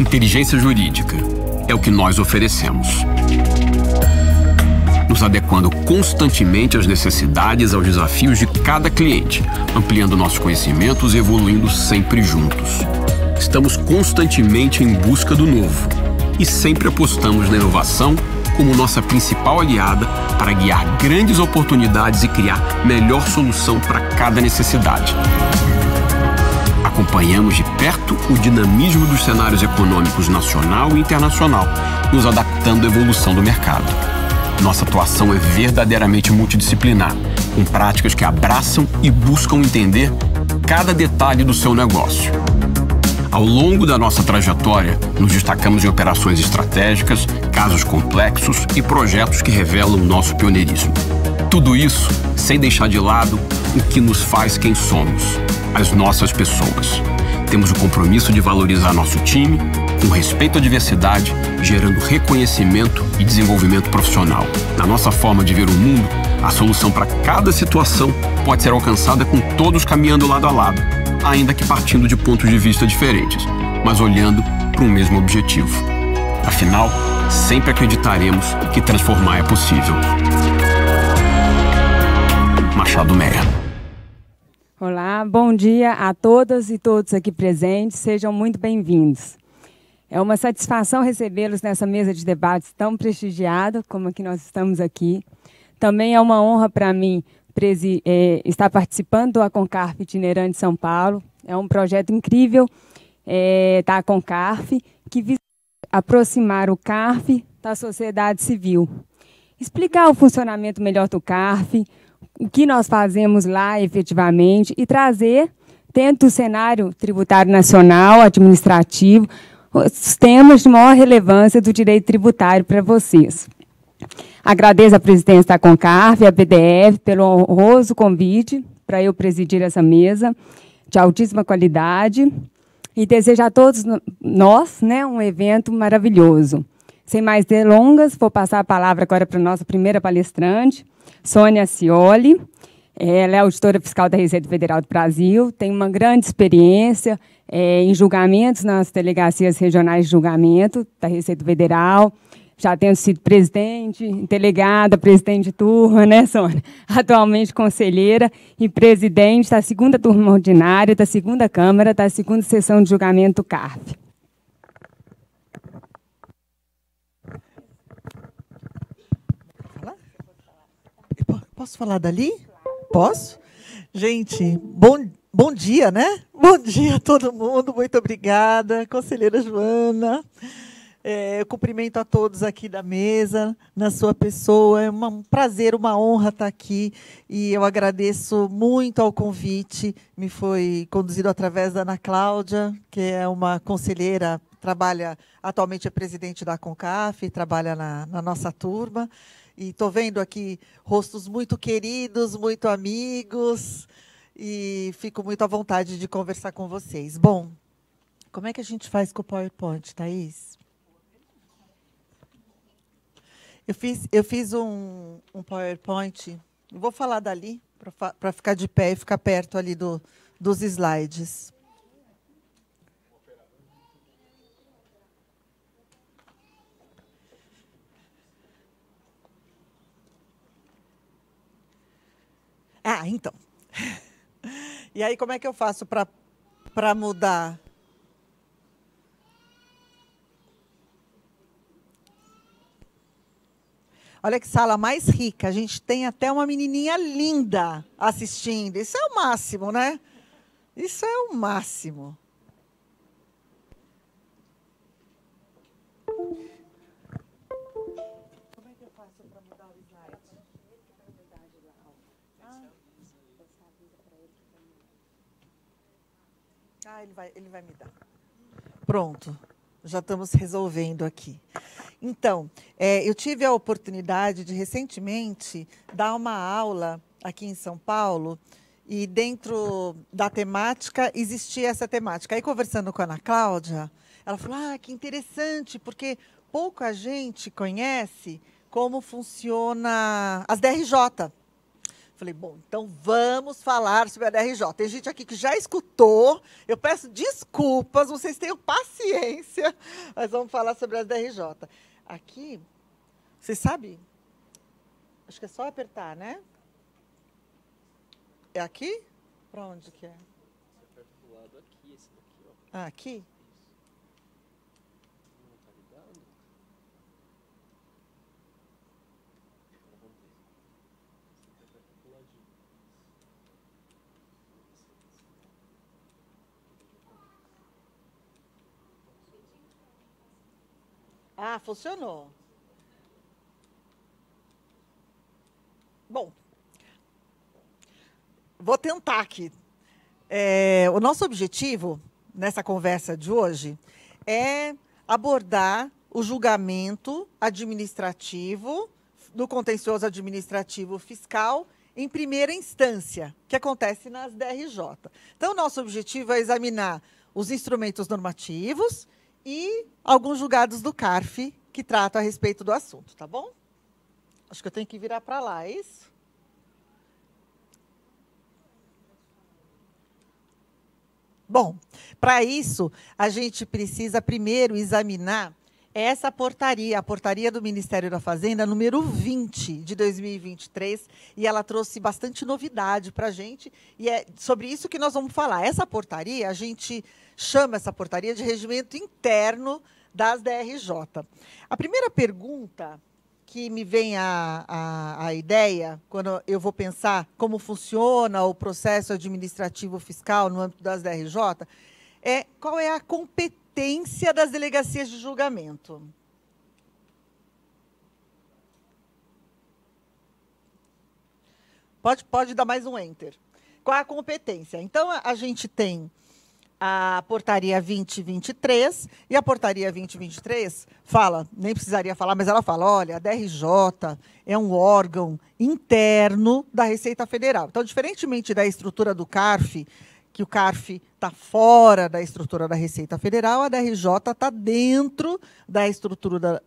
Inteligência jurídica é o que nós oferecemos, nos adequando constantemente às necessidades e aos desafios de cada cliente, ampliando nossos conhecimentos e evoluindo sempre juntos. Estamos constantemente em busca do novo e sempre apostamos na inovação como nossa principal aliada para guiar grandes oportunidades e criar melhor solução para cada necessidade. Acompanhamos de perto o dinamismo dos cenários econômicos nacional e internacional, nos adaptando à evolução do mercado. Nossa atuação é verdadeiramente multidisciplinar, com práticas que abraçam e buscam entender cada detalhe do seu negócio. Ao longo da nossa trajetória, nos destacamos em operações estratégicas, casos complexos e projetos que revelam nosso pioneirismo. Tudo isso sem deixar de lado o que nos faz quem somos, as nossas pessoas. Temos o compromisso de valorizar nosso time, com respeito à diversidade, gerando reconhecimento e desenvolvimento profissional. Na nossa forma de ver o mundo, a solução para cada situação pode ser alcançada com todos caminhando lado a lado, ainda que partindo de pontos de vista diferentes, mas olhando para um mesmo objetivo. Afinal, sempre acreditaremos que transformar é possível. Machado Meyer. Olá, bom dia a todas e todos aqui presentes, sejam muito bem-vindos. É uma satisfação recebê-los nessa mesa de debates tão prestigiada como a que nós estamos aqui. Também é uma honra para mim estar participando do Aconcarf Itinerante São Paulo. É um projeto incrível da Aconcarf, que visa aproximar o CARF da sociedade civil. Explicar o funcionamento melhor do CARF, o que nós fazemos lá efetivamente e trazer, dentro do cenário tributário nacional, administrativo, os temas de maior relevância do direito tributário para vocês. Agradeço a presidência da Aconcarf e a BDF pelo honroso convite para eu presidir essa mesa de altíssima qualidade e desejo a todos nós, um evento maravilhoso. Sem mais delongas, vou passar a palavra agora para a nossa primeira palestrante, Sônia Scioli. Ela é auditora fiscal da Receita Federal do Brasil, tem uma grande experiência em julgamentos nas delegacias regionais de julgamento da Receita Federal, já tendo sido presidente, delegada, presidente de turma, Sônia? Atualmente conselheira e presidente da segunda turma ordinária, da segunda Câmara, da segunda sessão de julgamento do CARF. Posso falar dali? Posso? Gente, bom dia, né? Bom dia a todo mundo, muito obrigada, conselheira Joana. Eu cumprimento a todos aqui da mesa, na sua pessoa. É um prazer, uma honra estar aqui. E eu agradeço muito ao convite. Me foi conduzido através da Ana Cláudia, que é uma conselheira, atualmente é presidente da Aconcarf, trabalha na nossa turma. E estou vendo aqui rostos muito queridos, muito amigos, e fico muito à vontade de conversar com vocês. Bom, como é que a gente faz com o PowerPoint, Thaís? Eu fiz um PowerPoint, vou falar dali, para ficar de pé e ficar perto ali dos slides. Então. E aí, como é que eu faço para mudar? Olha que sala mais rica. A gente tem até uma menininha linda assistindo. Isso é o máximo, né? Isso é o máximo. Como é que eu faço para mudar o slide? Ele vai me dar. Pronto, já estamos resolvendo aqui. Então, eu tive a oportunidade de, recentemente, dar uma aula aqui em São Paulo, e dentro da temática existia essa temática. Aí, conversando com a Ana Cláudia, ela falou, que interessante, porque pouca gente conhece como funciona as DRJ. Falei, bom, então vamos falar sobre a DRJ. Tem gente aqui que já escutou, eu peço desculpas, vocês tenham paciência, mas vamos falar sobre a DRJ. Aqui, vocês sabem? Acho que é só apertar, né? É aqui? Para onde que é? Você aperta do lado aqui, esse daqui, ó. Ah, aqui? Não tá ligado? Agora vamos ver. Você aperta do ladinho. Ah, funcionou. Bom, vou tentar aqui. O nosso objetivo nessa conversa de hoje é abordar o julgamento administrativo do contencioso administrativo fiscal em primeira instância, que acontece nas DRJ. Então, nosso objetivo é examinar os instrumentos normativos e alguns julgados do CARF que tratam a respeito do assunto, tá bom? Acho que eu tenho que virar para lá, é isso? Bom, para isso, a gente precisa primeiro examinar essa portaria, a portaria do Ministério da Fazenda, número 20 de 2023, e ela trouxe bastante novidade para a gente, e é sobre isso que nós vamos falar. Essa portaria, a gente chama essa portaria de regimento interno das DRJ. A primeira pergunta que me vem a ideia, quando eu vou pensar como funciona o processo administrativo fiscal no âmbito das DRJ, é qual é a competência das delegacias de julgamento. Pode dar mais um enter. Qual é a competência? Então, a gente tem a portaria 2023, e a portaria 2023 fala, nem precisaria falar, mas ela fala, olha, a DRJ é um órgão interno da Receita Federal. Então, diferentemente da estrutura do CARF, que o CARF está fora da estrutura da Receita Federal, a DRJ está dentro da estrutura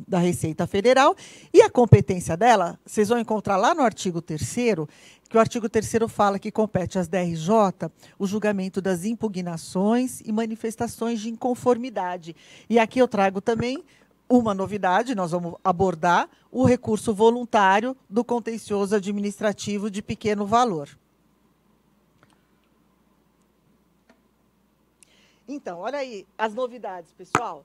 da Receita Federal, e a competência dela, vocês vão encontrar lá no artigo 3º, que o artigo 3º fala que compete às DRJ o julgamento das impugnações e manifestações de inconformidade. E aqui eu trago também uma novidade, nós vamos abordar o recurso voluntário do contencioso administrativo de pequeno valor. Então, olha aí as novidades, pessoal.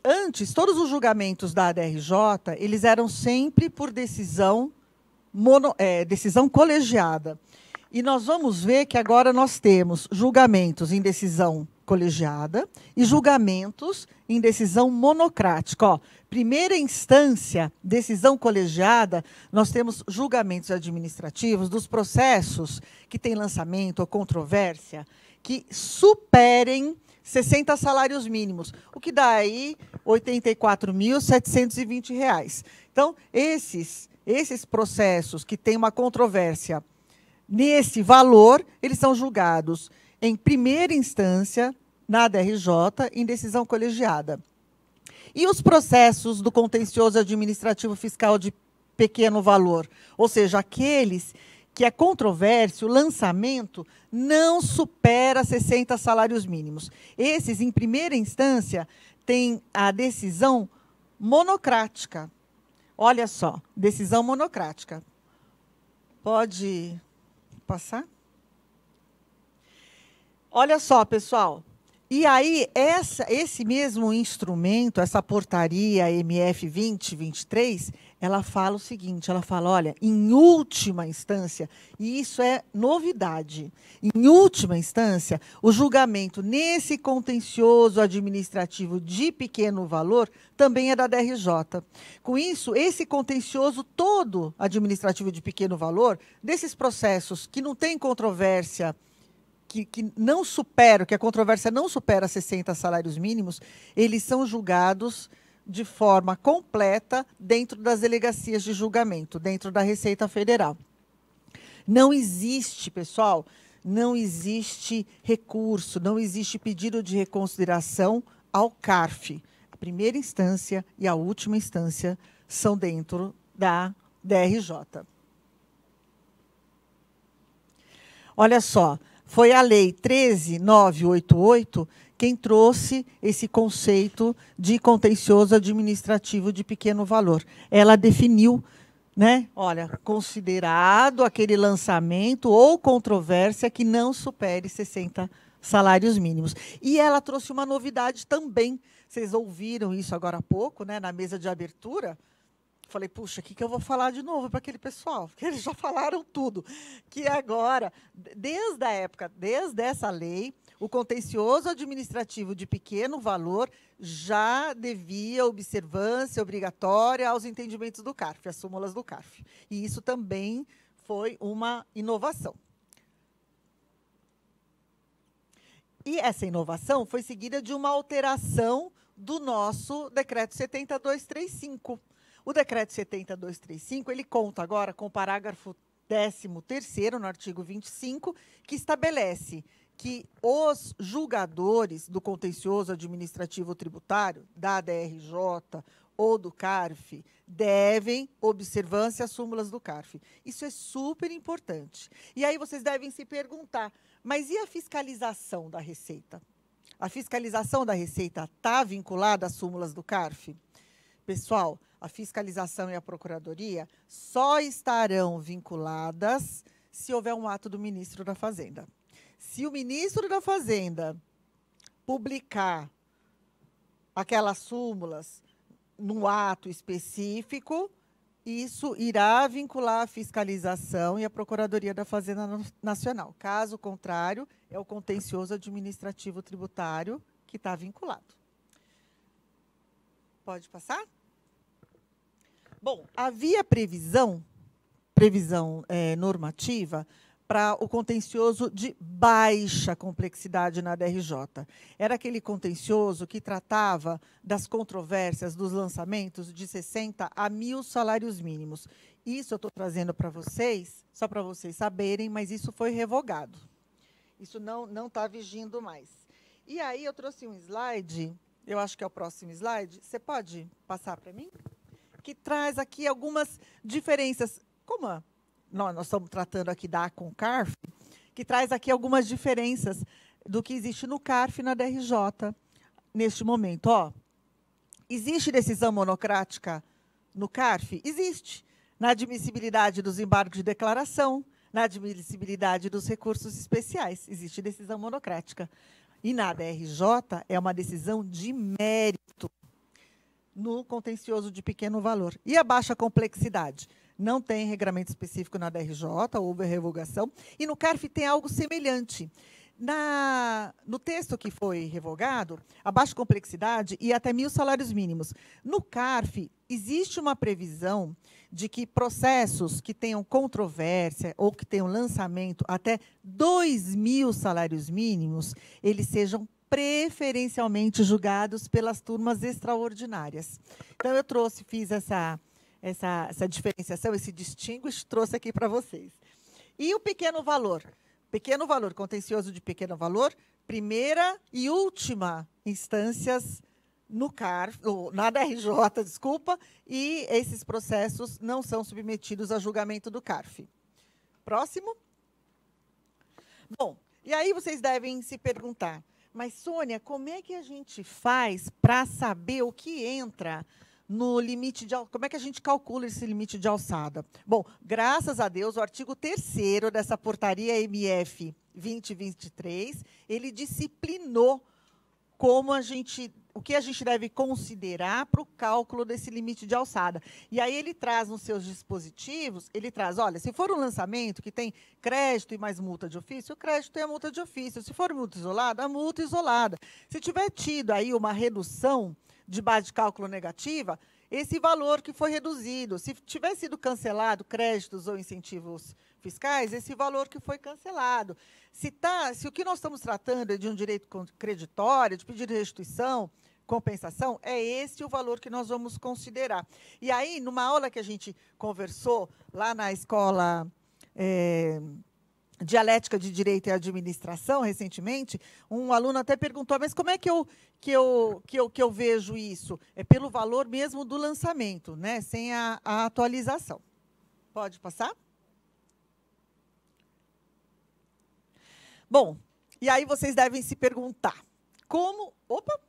Antes, todos os julgamentos da DRJ, eles eram sempre por decisão colegiada. E nós vamos ver que agora nós temos julgamentos em decisão colegiada e julgamentos em decisão monocrática. Ó, primeira instância, decisão colegiada, nós temos julgamentos administrativos dos processos que têm lançamento ou controvérsia que superem 60 salários mínimos, o que dá aí R$ 84.720. Então, esses processos que têm uma controvérsia nesse valor, eles são julgados em primeira instância na DRJ, em decisão colegiada. E os processos do contencioso administrativo fiscal de pequeno valor, ou seja, aqueles que é controvérsia, o lançamento não supera 60 salários mínimos. Esses, em primeira instância, têm a decisão monocrática. Olha só, decisão monocrática. Pode passar? Olha só, pessoal. E aí, esse mesmo instrumento, essa portaria MF 2023, ela fala o seguinte, ela fala, olha, em última instância, e isso é novidade, em última instância, o julgamento nesse contencioso administrativo de pequeno valor também é da DRJ. Com isso, esse contencioso todo administrativo de pequeno valor, desses processos que não tem controvérsia, que não supera, que a controvérsia não supera 60 salários mínimos, eles são julgados de forma completa dentro das delegacias de julgamento, dentro da Receita Federal. Não existe, pessoal, não existe recurso, não existe pedido de reconsideração ao CARF. A primeira instância e a última instância são dentro da DRJ. Olha só, foi a Lei 13.988 quem trouxe esse conceito de contencioso administrativo de pequeno valor. Ela definiu, né? Olha, considerado aquele lançamento ou controvérsia que não supere 60 salários mínimos. E ela trouxe uma novidade também. Vocês ouviram isso agora há pouco, né, na mesa de abertura? Falei, puxa, o que eu vou falar de novo para aquele pessoal? Porque eles já falaram tudo. Que agora, desde essa lei, o contencioso administrativo de pequeno valor já devia observância obrigatória aos entendimentos do CARF, às súmulas do CARF. E isso também foi uma inovação. E essa inovação foi seguida de uma alteração do nosso decreto 70.235. O decreto 70.235, ele conta agora com o parágrafo 13º, no artigo 25, que estabelece que os julgadores do contencioso administrativo tributário, da DRJ ou do CARF, devem observância às súmulas do CARF. Isso é super importante. E aí vocês devem se perguntar, mas e a fiscalização da Receita? A fiscalização da Receita está vinculada às súmulas do CARF? Pessoal, a fiscalização e a procuradoria só estarão vinculadas se houver um ato do ministro da Fazenda. Se o ministro da Fazenda publicar aquelas súmulas num ato específico, isso irá vincular a fiscalização e a Procuradoria da Fazenda Nacional. Caso contrário, é o contencioso administrativo tributário que está vinculado. Pode passar? Bom, havia previsão normativa para o contencioso de baixa complexidade na DRJ. Era aquele contencioso que tratava das controvérsias dos lançamentos de 60 a 1.000 salários mínimos. Isso eu estou trazendo para vocês, só para vocês saberem, mas isso foi revogado. Isso não está vigindo mais. E aí eu trouxe um slide, eu acho que é o próximo slide. Você pode passar para mim? Que traz aqui algumas diferenças. Como nós estamos tratando aqui da ACONCARF, que traz aqui algumas diferenças do que existe no CARF e na DRJ neste momento. Ó, existe decisão monocrática no CARF? Existe. Na admissibilidade dos embargos de declaração, na admissibilidade dos recursos especiais, existe decisão monocrática. E na DRJ é uma decisão de mérito no contencioso de pequeno valor. E a baixa complexidade? Não tem regramento específico na DRJ, houve a revogação. E no CARF tem algo semelhante. No texto que foi revogado, a baixa complexidade ia até 1.000 salários mínimos. No CARF, existe uma previsão de que processos que tenham controvérsia ou que tenham lançamento até 2.000 salários mínimos, eles sejam preferencialmente julgados pelas turmas extraordinárias. Então, eu fiz essa diferenciação, esse distinguish, trouxe aqui para vocês. E o pequeno valor? Pequeno valor, contencioso de pequeno valor, primeira e última instâncias no CARF, na DRJ, desculpa, e esses processos não são submetidos a julgamento do CARF. Próximo. Bom, e aí vocês devem se perguntar, mas, Sônia, como é que a gente faz para saber o que entra no limite de... Como é que a gente calcula esse limite de alçada? Bom, graças a Deus, o artigo 3º dessa portaria MF 2023, ele disciplinou o que a gente deve considerar para o cálculo desse limite de alçada. E aí ele traz nos seus dispositivos, ele traz, olha, se for um lançamento que tem crédito e mais multa de ofício, o crédito e a multa de ofício. Se for multa isolada, a multa isolada. Se tiver tido aí uma redução de base de cálculo negativa, esse valor que foi reduzido. Se tiver sido cancelado créditos ou incentivos fiscais, esse valor que foi cancelado. Se o que nós estamos tratando é de um direito creditório, de pedido de restituição, compensação, é esse o valor que nós vamos considerar. E aí, numa aula que a gente conversou lá na escola Dialética de Direito e Administração, recentemente, um aluno até perguntou, mas como é que eu vejo isso? É pelo valor mesmo do lançamento, né? Sem a atualização. Pode passar? Bom, e aí vocês devem se perguntar, como... Opa!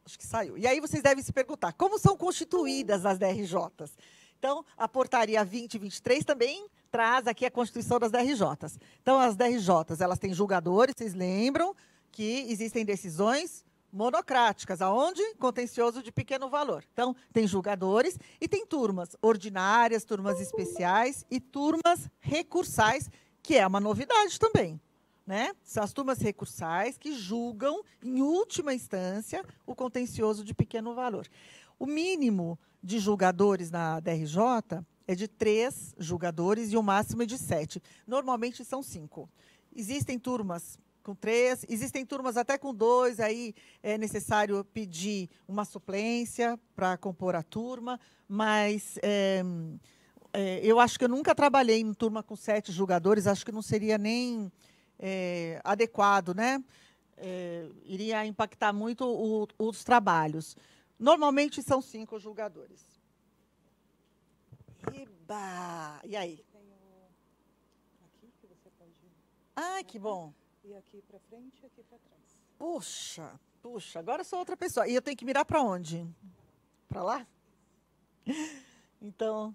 Acho que saiu. E aí vocês devem se perguntar, como são constituídas as DRJs? Então, a portaria 2023 também traz aqui a constituição das DRJs. Então, as DRJs, elas têm julgadores, vocês lembram que existem decisões monocráticas, aonde? Contencioso de pequeno valor. Então, tem julgadores e tem turmas ordinárias, turmas especiais e turmas recursais, que é uma novidade também, né? São as turmas recursais que julgam, em última instância, o contencioso de pequeno valor. O mínimo de julgadores na DRJ é de 3 julgadores e o máximo é de 7. Normalmente são 5. Existem turmas com 3, existem turmas até com 2, aí é necessário pedir uma suplência para compor a turma, mas... eu acho que eu nunca trabalhei em turma com 7 julgadores, acho que não seria nem adequado, né? Iria impactar muito os trabalhos. Normalmente são 5 julgadores. Eba! E aí? Tem aqui que você pode... Ai, que bom. E aqui para frente e aqui para trás. Puxa, agora eu sou outra pessoa. E eu tenho que mirar para onde? Para lá? Então,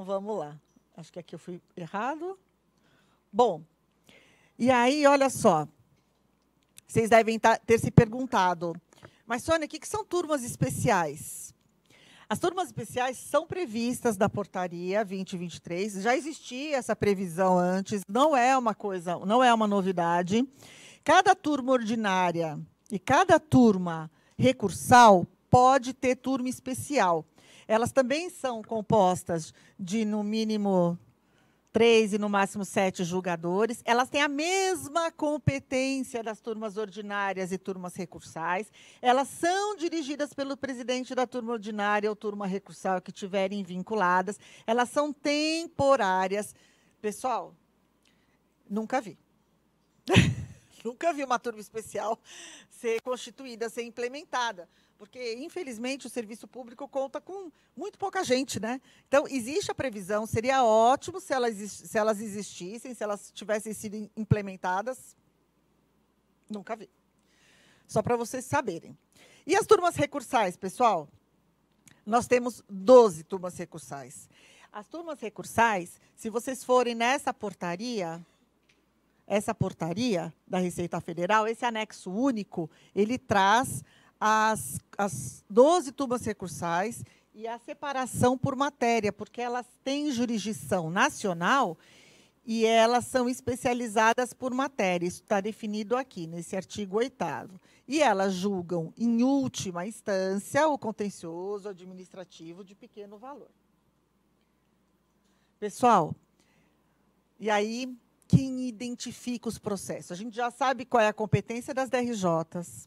vamos lá. Acho que aqui eu fui errado. Bom, e aí, olha só. Vocês devem ter se perguntado, mas, Sônia, o que são turmas especiais? As turmas especiais são previstas da portaria 2023. Já existia essa previsão antes, não é uma novidade. Cada turma ordinária e cada turma recursal pode ter turma especial. Elas também são compostas de, no mínimo, 3 e, no máximo, 7 julgadores. Elas têm a mesma competência das turmas ordinárias e turmas recursais. Elas são dirigidas pelo presidente da turma ordinária ou turma recursal que estiverem vinculadas. Elas são temporárias. Pessoal, nunca vi. Nunca vi uma turma especial ser constituída, ser implementada. Porque, infelizmente, o serviço público conta com muito pouca gente, né? Então, existe a previsão, seria ótimo se elas existissem, se elas tivessem sido implementadas. Nunca vi. Só para vocês saberem. E as turmas recursais, pessoal? Nós temos 12 turmas recursais. As turmas recursais, se vocês forem nessa portaria... Essa portaria da Receita Federal, esse anexo único, ele traz as 12 turmas recursais e a separação por matéria, porque elas têm jurisdição nacional e elas são especializadas por matéria. Isso está definido aqui, nesse artigo 8º. E elas julgam, em última instância, o contencioso administrativo de pequeno valor. Pessoal, e aí... Quem identifica os processos? A gente já sabe qual é a competência das DRJs,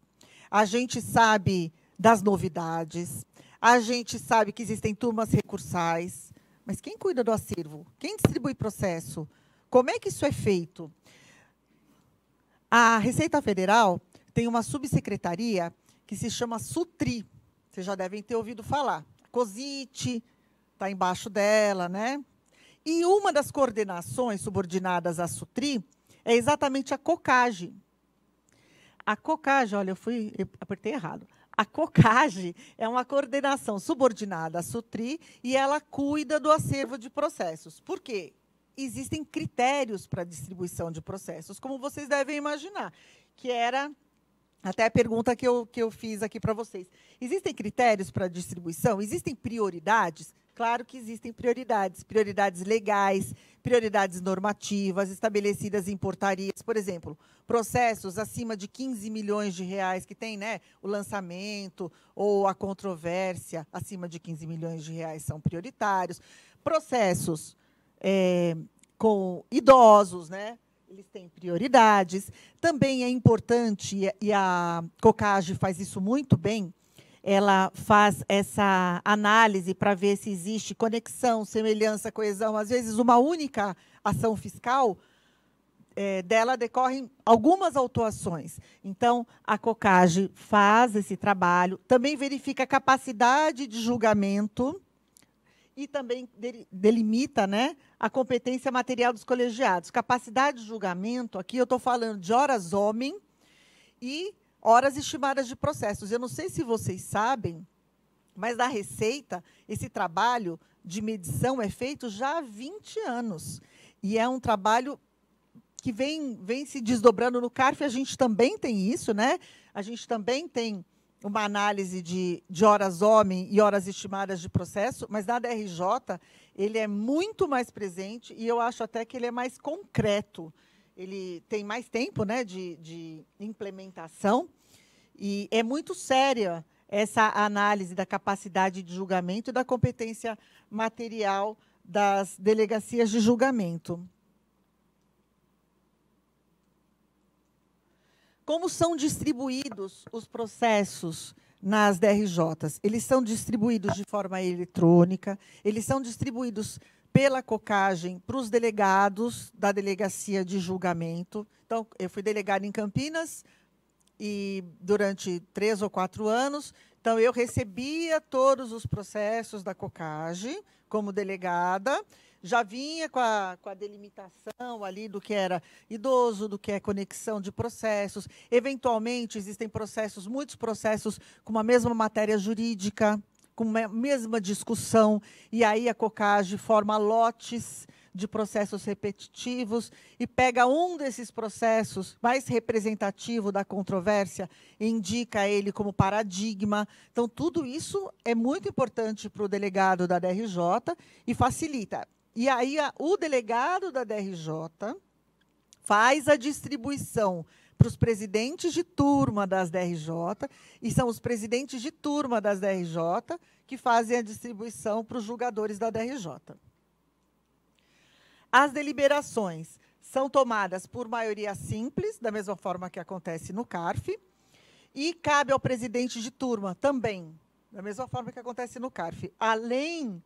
a gente sabe das novidades, a gente sabe que existem turmas recursais, mas quem cuida do acervo? Quem distribui processo? Como é que isso é feito? A Receita Federal tem uma subsecretaria que se chama SUTRI, vocês já devem ter ouvido falar. A COSIT está embaixo dela, né? E uma das coordenações subordinadas à SUTRI é exatamente a COCAGE. A COCAGE, olha, eu apertei errado. A COCAGE é uma coordenação subordinada à SUTRI e ela cuida do acervo de processos. Por quê? Existem critérios para a distribuição de processos, como vocês devem imaginar, que era até a pergunta que eu fiz aqui para vocês. Existem critérios para a distribuição? Existem prioridades? Claro que existem prioridades. Prioridades legais, prioridades normativas, estabelecidas em portarias. Por exemplo, processos acima de 15 milhões de reais, que tem, né, o lançamento ou a controvérsia acima de 15 milhões de reais são prioritários. Processos com idosos, né? Eles têm prioridades. Também é importante, e a COCAGE faz isso muito bem, ela faz essa análise para ver se existe conexão, semelhança, coesão. Às vezes, uma única ação fiscal, dela decorrem algumas autuações. Então, a COCAGE faz esse trabalho, também verifica a capacidade de julgamento e também delimita, né, a competência material dos colegiados. Capacidade de julgamento, aqui eu estou falando de horas homem e horas estimadas de processos. Eu não sei se vocês sabem, mas na Receita, esse trabalho de medição é feito já há 20 anos. E é um trabalho que vem se desdobrando no CARF, a gente também tem isso, né? A gente também tem uma análise de horas homem e horas estimadas de processo, mas na DRJ ele é muito mais presente e eu acho até que ele é mais concreto. Ele tem mais tempo, né, de implementação e é muito séria essa análise da capacidade de julgamento e da competência material das delegacias de julgamento. Como são distribuídos os processos nas DRJs? Eles são distribuídos de forma eletrônica, eles são distribuídos pela COCAGEM para os delegados da delegacia de julgamento. Então, eu fui delegada em Campinas e durante 3 ou 4 anos, então eu recebia todos os processos da COCAGEM como delegada, já vinha com a delimitação ali do que era idoso, do que é conexão de processos. Eventualmente, existem processos, muitos processos com uma mesma matéria jurídica, com a mesma discussão, e aí a COCAGEM forma lotes de processos repetitivos e pega um desses processos mais representativo da controvérsia e indica ele como paradigma. Então, tudo isso é muito importante para o delegado da DRJ e facilita. E aí o delegado da DRJ faz a distribuição para os presidentes de turma das DRJ, e são os presidentes de turma das DRJ que fazem a distribuição para os julgadores da DRJ. As deliberações são tomadas por maioria simples, da mesma forma que acontece no CARF, e cabe ao presidente de turma também, da mesma forma que acontece no CARF, além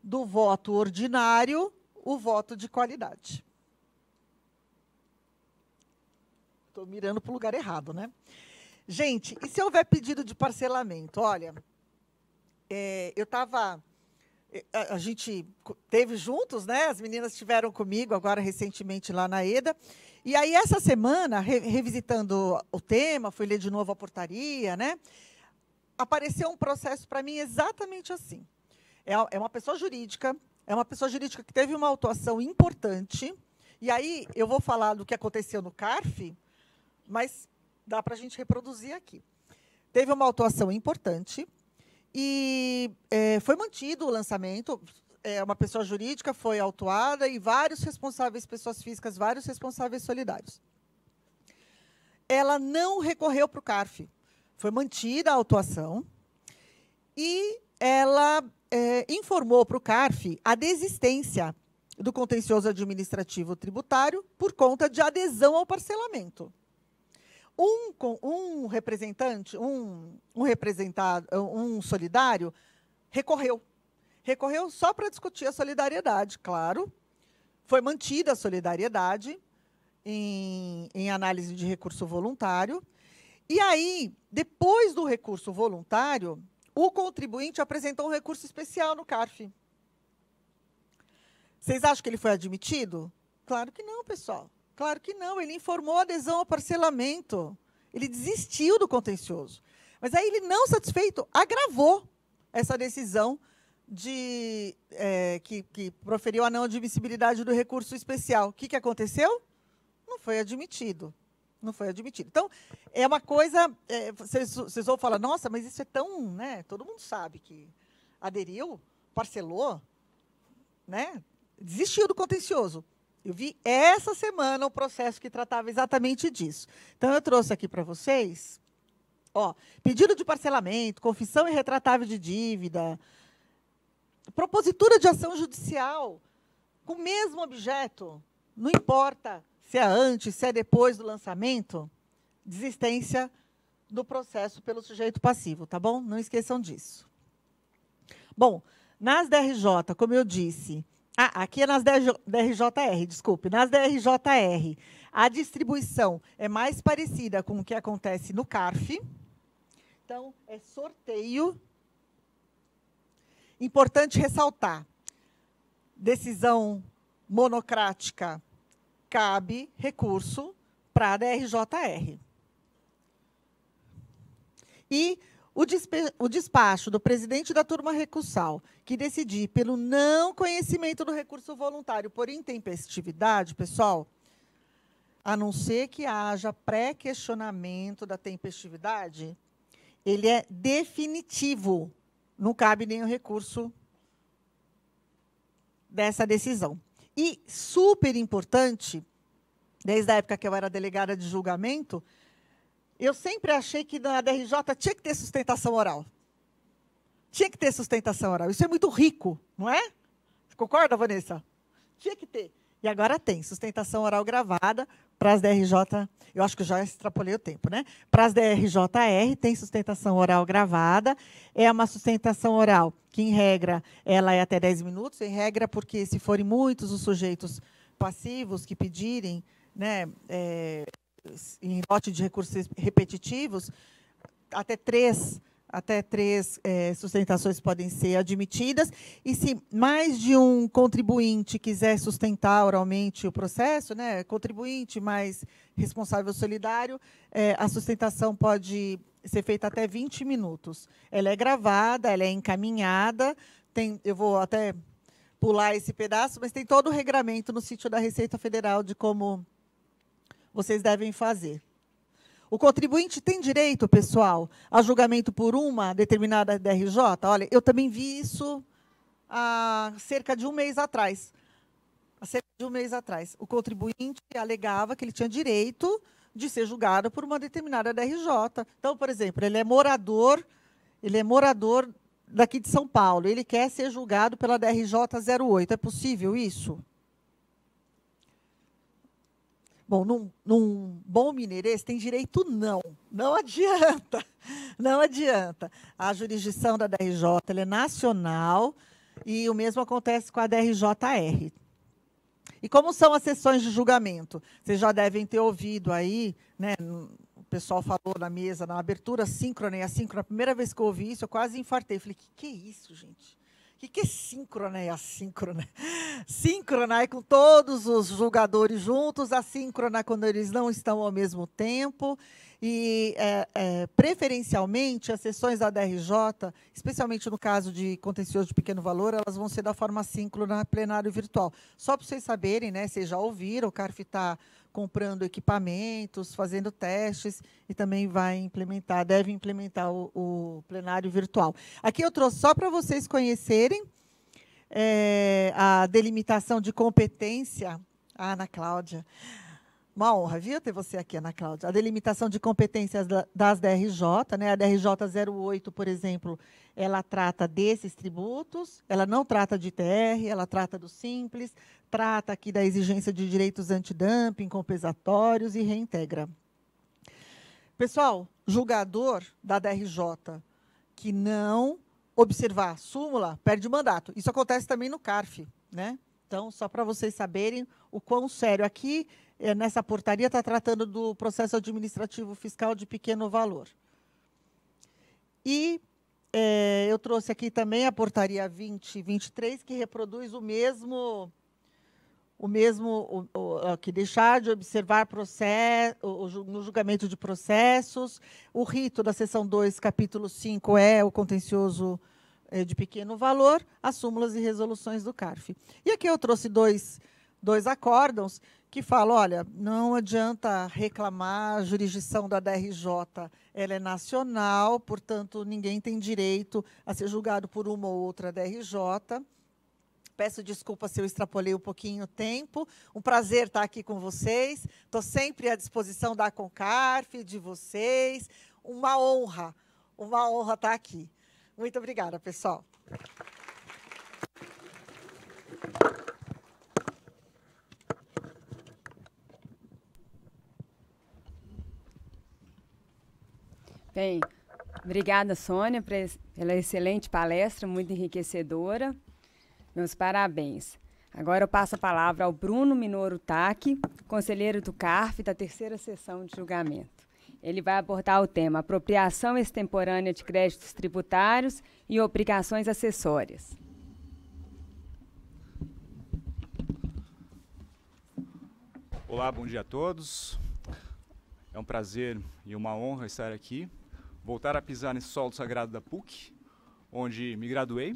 do voto ordinário, o voto de qualidade. Estou mirando para o lugar errado, né? Gente, e se houver pedido de parcelamento? Olha, eu estava... A gente teve juntos, né? As meninas estiveram comigo agora recentemente lá na EDA. E aí, essa semana, revisitando o tema, fui ler de novo a portaria, né? Apareceu um processo para mim exatamente assim. É uma pessoa jurídica que teve uma autuação importante. E aí, eu vou falar do que aconteceu no CARF, mas dá para a gente reproduzir aqui. Teve uma autuação importante e foi mantido o lançamento. Uma pessoa jurídica foi autuada e vários responsáveis, pessoas físicas, vários responsáveis solidários. Ela não recorreu para o CARF. Foi mantida a autuação e ela informou para o CARF a desistência do contencioso administrativo tributário por conta de adesão ao parcelamento. Um representante, um solidário, recorreu. Recorreu só para discutir a solidariedade, claro. Foi mantida a solidariedade em análise de recurso voluntário. E aí, depois do recurso voluntário, o contribuinte apresentou um recurso especial no CARF. Vocês acham que ele foi admitido? Claro que não, pessoal. Claro que não. Ele informou a adesão ao parcelamento. Ele desistiu do contencioso. Mas aí ele, não satisfeito, agravou essa decisão que proferiu a não admissibilidade do recurso especial. O que aconteceu? Não foi admitido. Não foi admitido. Então, é uma coisa... vocês vão falar, nossa, mas isso é tão... né? Todo mundo sabe que aderiu, parcelou, né? Desistiu do contencioso. Eu vi essa semana um processo que tratava exatamente disso. Então, eu trouxe aqui para vocês, pedido de parcelamento, confissão irretratável de dívida, propositura de ação judicial com o mesmo objeto, não importa se é antes, se é depois do lançamento, desistência do processo pelo sujeito passivo, tá bom? Não esqueçam disso. Bom, nas DRJ, como eu disse... aqui é nas DRJR, desculpe. Nas DRJR, a distribuição é mais parecida com o que acontece no CARF. Então, é sorteio. Importante ressaltar, decisão monocrática, cabe recurso para a DRJR. E o despacho do presidente da turma recursal, que decidir pelo não conhecimento do recurso voluntário por intempestividade, pessoal, a não ser que haja pré-questionamento da tempestividade, ele é definitivo. Não cabe nenhum recurso dessa decisão. E, super importante, desde a época que eu era delegada de julgamento, eu sempre achei que na DRJ tinha que ter sustentação oral. Tinha que ter sustentação oral. Isso é muito rico, não é? Você concorda, Vanessa? Tinha que ter. E agora tem sustentação oral gravada para as DRJ. Eu acho que eu já extrapolei o tempo, né? Para as DRJR tem sustentação oral gravada. É uma sustentação oral que, em regra, ela é até 10 minutos. Em regra, porque se forem muitos os sujeitos passivos que pedirem, né, em lote de recursos repetitivos, até três sustentações podem ser admitidas, e se mais de um contribuinte quiser sustentar oralmente o processo, né, contribuinte mais responsável solidário, a sustentação pode ser feita até 20 minutos. Ela é gravada, ela é encaminhada, eu vou até pular esse pedaço, mas tem todo o regramento no sítio da Receita Federal de como vocês devem fazer. O contribuinte tem direito, pessoal, a julgamento por uma determinada DRJ? Olha, eu também vi isso há cerca de um mês atrás. Há cerca de um mês atrás. O contribuinte alegava que ele tinha direito de ser julgado por uma determinada DRJ. Então, por exemplo, ele é morador daqui de São Paulo. Ele quer ser julgado pela DRJ 08. É possível isso? Bom, num bom mineirês tem direito não. Não adianta. Não adianta. A jurisdição da DRJ ela é nacional e o mesmo acontece com a DRJR. E como são as sessões de julgamento? Vocês já devem ter ouvido aí, né? O pessoal falou na mesa, na abertura síncrona e assíncrona. A primeira vez que eu ouvi isso, eu quase infartei. Falei, que é isso, gente? O que é síncrona e assíncrona? Síncrona é com todos os julgadores juntos, assíncrona quando eles não estão ao mesmo tempo. E, preferencialmente, as sessões da DRJ, especialmente no caso de contencioso de pequeno valor, elas vão ser da forma síncrona, plenário virtual. Só para vocês saberem, né, vocês já ouviram, o CARF está comprando equipamentos, fazendo testes e também deve implementar o plenário virtual. Aqui eu trouxe só para vocês conhecerem a delimitação de competência. Ana Cláudia, uma honra, viu, ter você aqui, Ana Cláudia. A delimitação de competências das DRJ, né? A DRJ 08, por exemplo, ela trata desses tributos, ela não trata de ITR, ela trata do Simples, trata aqui da exigência de direitos antidumping, compensatórios e reintegra. Pessoal, julgador da DRJ que não observar a súmula, perde o mandato. Isso acontece também no CARF, né? Então, só para vocês saberem o quão sério. Aqui, nessa portaria, está tratando do processo administrativo fiscal de pequeno valor. E eu trouxe aqui também a portaria 2023, que reproduz que deixar de observar no julgamento de processos. O rito da seção 2, capítulo 5, é o contencioso de pequeno valor, as súmulas e resoluções do CARF. E aqui eu trouxe dois acórdãos que falam, olha, não adianta reclamar a jurisdição da DRJ, ela é nacional, portanto, ninguém tem direito a ser julgado por uma ou outra DRJ. Peço desculpa se eu extrapolei um pouquinho o tempo. Um prazer estar aqui com vocês. Estou sempre à disposição da CONCARF, de vocês. Uma honra estar aqui. Muito obrigada, pessoal. Bem, obrigada, Sônia, pela excelente palestra, muito enriquecedora. Meus parabéns. Agora eu passo a palavra ao Bruno Minoro Taque, conselheiro do CARF da terceira sessão de julgamento. Ele vai abordar o tema apropriação extemporânea de créditos tributários e obrigações acessórias. Olá, bom dia a todos. É um prazer e uma honra estar aqui, voltar a pisar nesse solo sagrado da PUC, onde me graduei,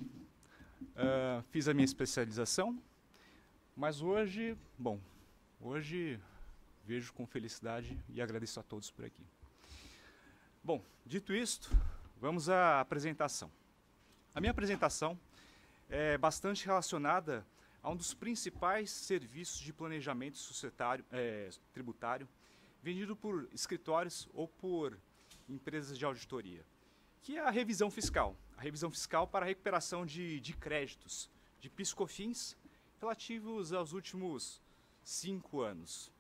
fiz a minha especialização, mas hoje vejo com felicidade e agradeço a todos por aqui. Bom, dito isto, vamos à apresentação. A minha apresentação é bastante relacionada a um dos principais serviços de planejamento societário, tributário, vendido por escritórios ou por empresas de auditoria, que é a revisão fiscal. A revisão fiscal para a recuperação de créditos, de PIS/COFINS, relativos aos últimos 5 anos.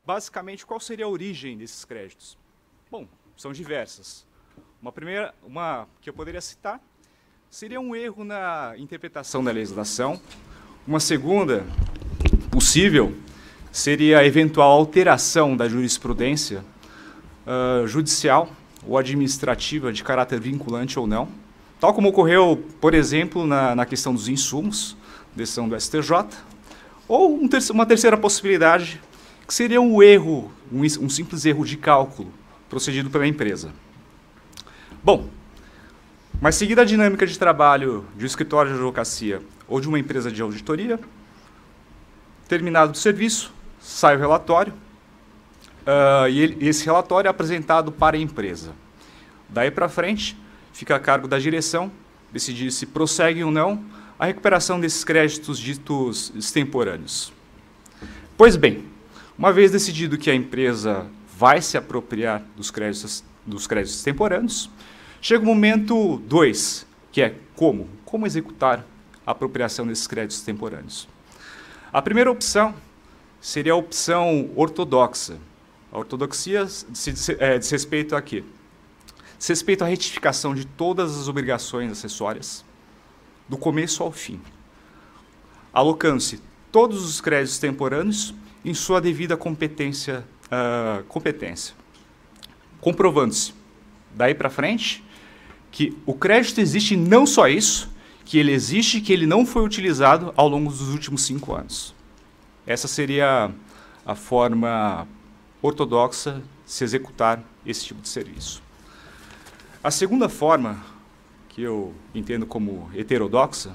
Basicamente, qual seria a origem desses créditos? Bom, são diversas. Uma que eu poderia citar seria um erro na interpretação da legislação. Uma segunda possível seria a eventual alteração da jurisprudência judicial ou administrativa de caráter vinculante ou não, tal como ocorreu, por exemplo, na questão dos insumos, decisão do STJ, ou uma terceira possibilidade, que seria um erro, um simples erro de cálculo procedido pela empresa. Bom, mas seguida a dinâmica de trabalho de um escritório de advocacia ou de uma empresa de auditoria, terminado o serviço, sai o relatório, e esse relatório é apresentado para a empresa. Daí para frente, fica a cargo da direção decidir se prossegue ou não a recuperação desses créditos ditos extemporâneos. Pois bem, uma vez decidido que a empresa vai se apropriar dos créditos extemporâneos, chega o momento 2, que é como executar a apropriação desses créditos extemporâneos. A primeira opção seria a opção ortodoxa. A ortodoxia diz respeito a quê? Diz respeito à retificação de todas as obrigações acessórias, do começo ao fim, alocando-se todos os créditos extemporâneos em sua devida competência, comprovando-se, daí para frente, que o crédito existe, não só isso, que ele existe e que ele não foi utilizado ao longo dos últimos 5 anos. Essa seria a forma ortodoxa de se executar esse tipo de serviço. A segunda forma, que eu entendo como heterodoxa,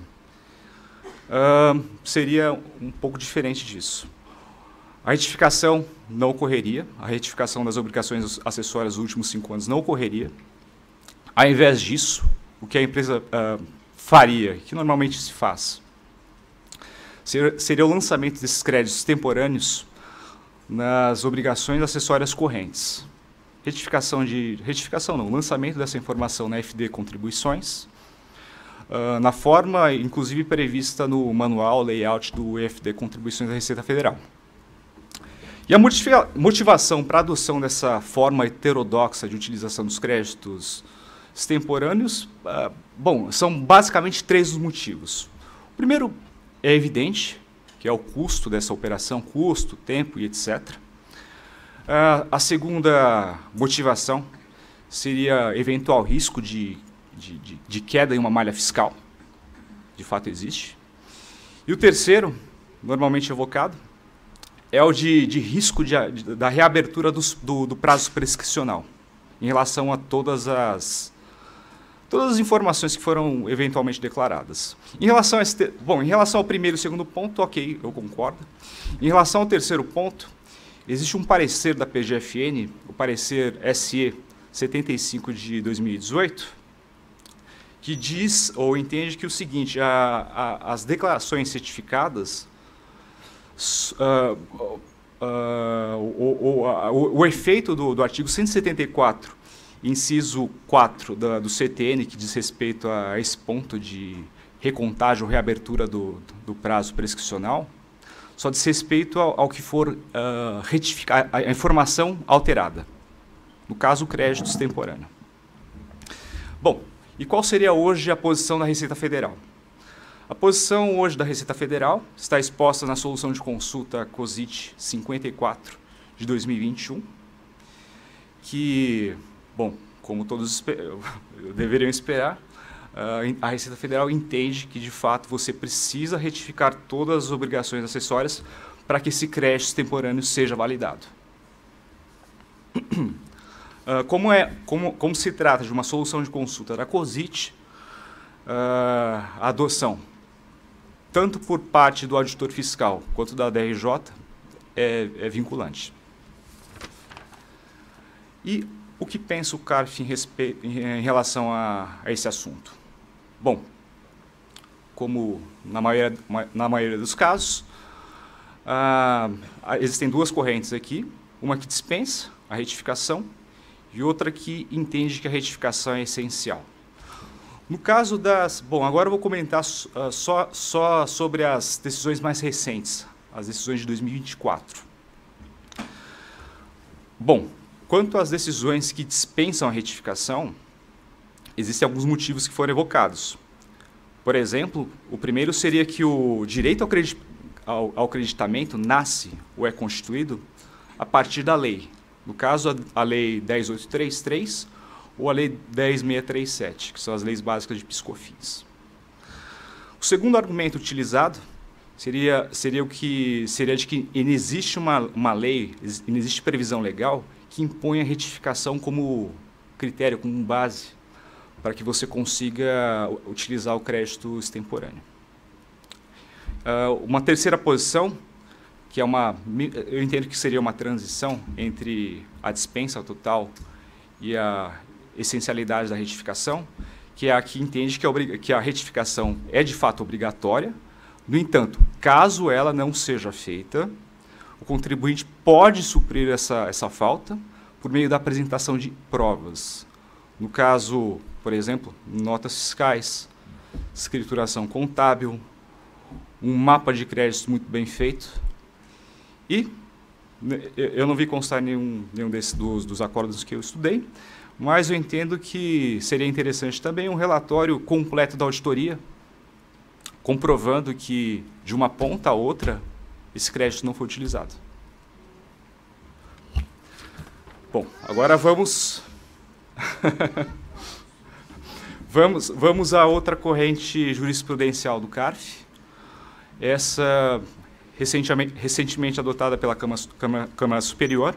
seria um pouco diferente disso. A retificação não ocorreria, a retificação das obrigações acessórias dos últimos 5 anos não ocorreria. Ao invés disso, o que a empresa faria, que normalmente se faz, seria o lançamento desses créditos temporâneos nas obrigações acessórias correntes. Lançamento dessa informação na FD Contribuições, na forma, inclusive, prevista no manual layout do FD Contribuições da Receita Federal. E a motivação para a adoção dessa forma heterodoxa de utilização dos créditos extemporâneos, são basicamente 3 os motivos. O primeiro é evidente, que é o custo dessa operação, custo, tempo e etc. A segunda motivação seria eventual risco de queda em uma malha fiscal, de fato existe. E o terceiro, normalmente evocado, é o de risco da reabertura do prazo prescricional, em relação a todas as informações que foram eventualmente declaradas. Em relação ao primeiro e segundo ponto, ok, eu concordo. Em relação ao terceiro ponto, existe um parecer da PGFN, o parecer SE 75 de 2018, que diz ou entende que o seguinte, as declarações certificadas, o efeito do artigo 174, inciso 4 do CTN, que diz respeito a esse ponto de recontagem ou reabertura do prazo prescricional, só diz respeito ao que for retificar a informação alterada. No caso, o crédito extemporâneo. Bom, e qual seria hoje a posição da Receita Federal? A posição hoje da Receita Federal está exposta na solução de consulta COSIT 54 de 2021, que, bom, como todos deveriam esperar, a Receita Federal entende que, de fato, você precisa retificar todas as obrigações acessórias para que esse crédito extemporâneo seja validado. Como se trata de uma solução de consulta da COSIT, a adoção, tanto por parte do auditor fiscal quanto da DRJ, é vinculante. E o que pensa o CARF em relação a esse assunto? Bom, como na maioria dos casos, existem duas correntes aqui, uma que dispensa a retificação e outra que entende que a retificação é essencial. No caso das... Bom, agora eu vou comentar só sobre as decisões mais recentes, as decisões de 2024. Bom, quanto às decisões que dispensam a retificação, existem alguns motivos que foram evocados. Por exemplo, o primeiro seria que o direito ao creditamento nasce ou é constituído a partir da lei. No caso, a Lei 10.833 ou a Lei 10.637, que são as leis básicas de PIS/COFINS. O segundo argumento utilizado seria de que inexiste uma lei, inexiste previsão legal que impõe a retificação como critério, como base, para que você consiga utilizar o crédito extemporâneo. Uma terceira posição, que eu entendo que seria uma transição entre a dispensa total e a essencialidade da retificação, que é a que entende que a retificação é de fato obrigatória. No entanto, caso ela não seja feita, o contribuinte pode suprir essa falta por meio da apresentação de provas. No caso, por exemplo, notas fiscais, escrituração contábil, um mapa de créditos muito bem feito. E eu não vi constar nenhum dos acordos que eu estudei, mas eu entendo que seria interessante também um relatório completo da auditoria, comprovando que, de uma ponta a outra, esse crédito não foi utilizado. Bom, agora vamos à outra corrente jurisprudencial do CARF, essa recentemente adotada pela Câmara Superior.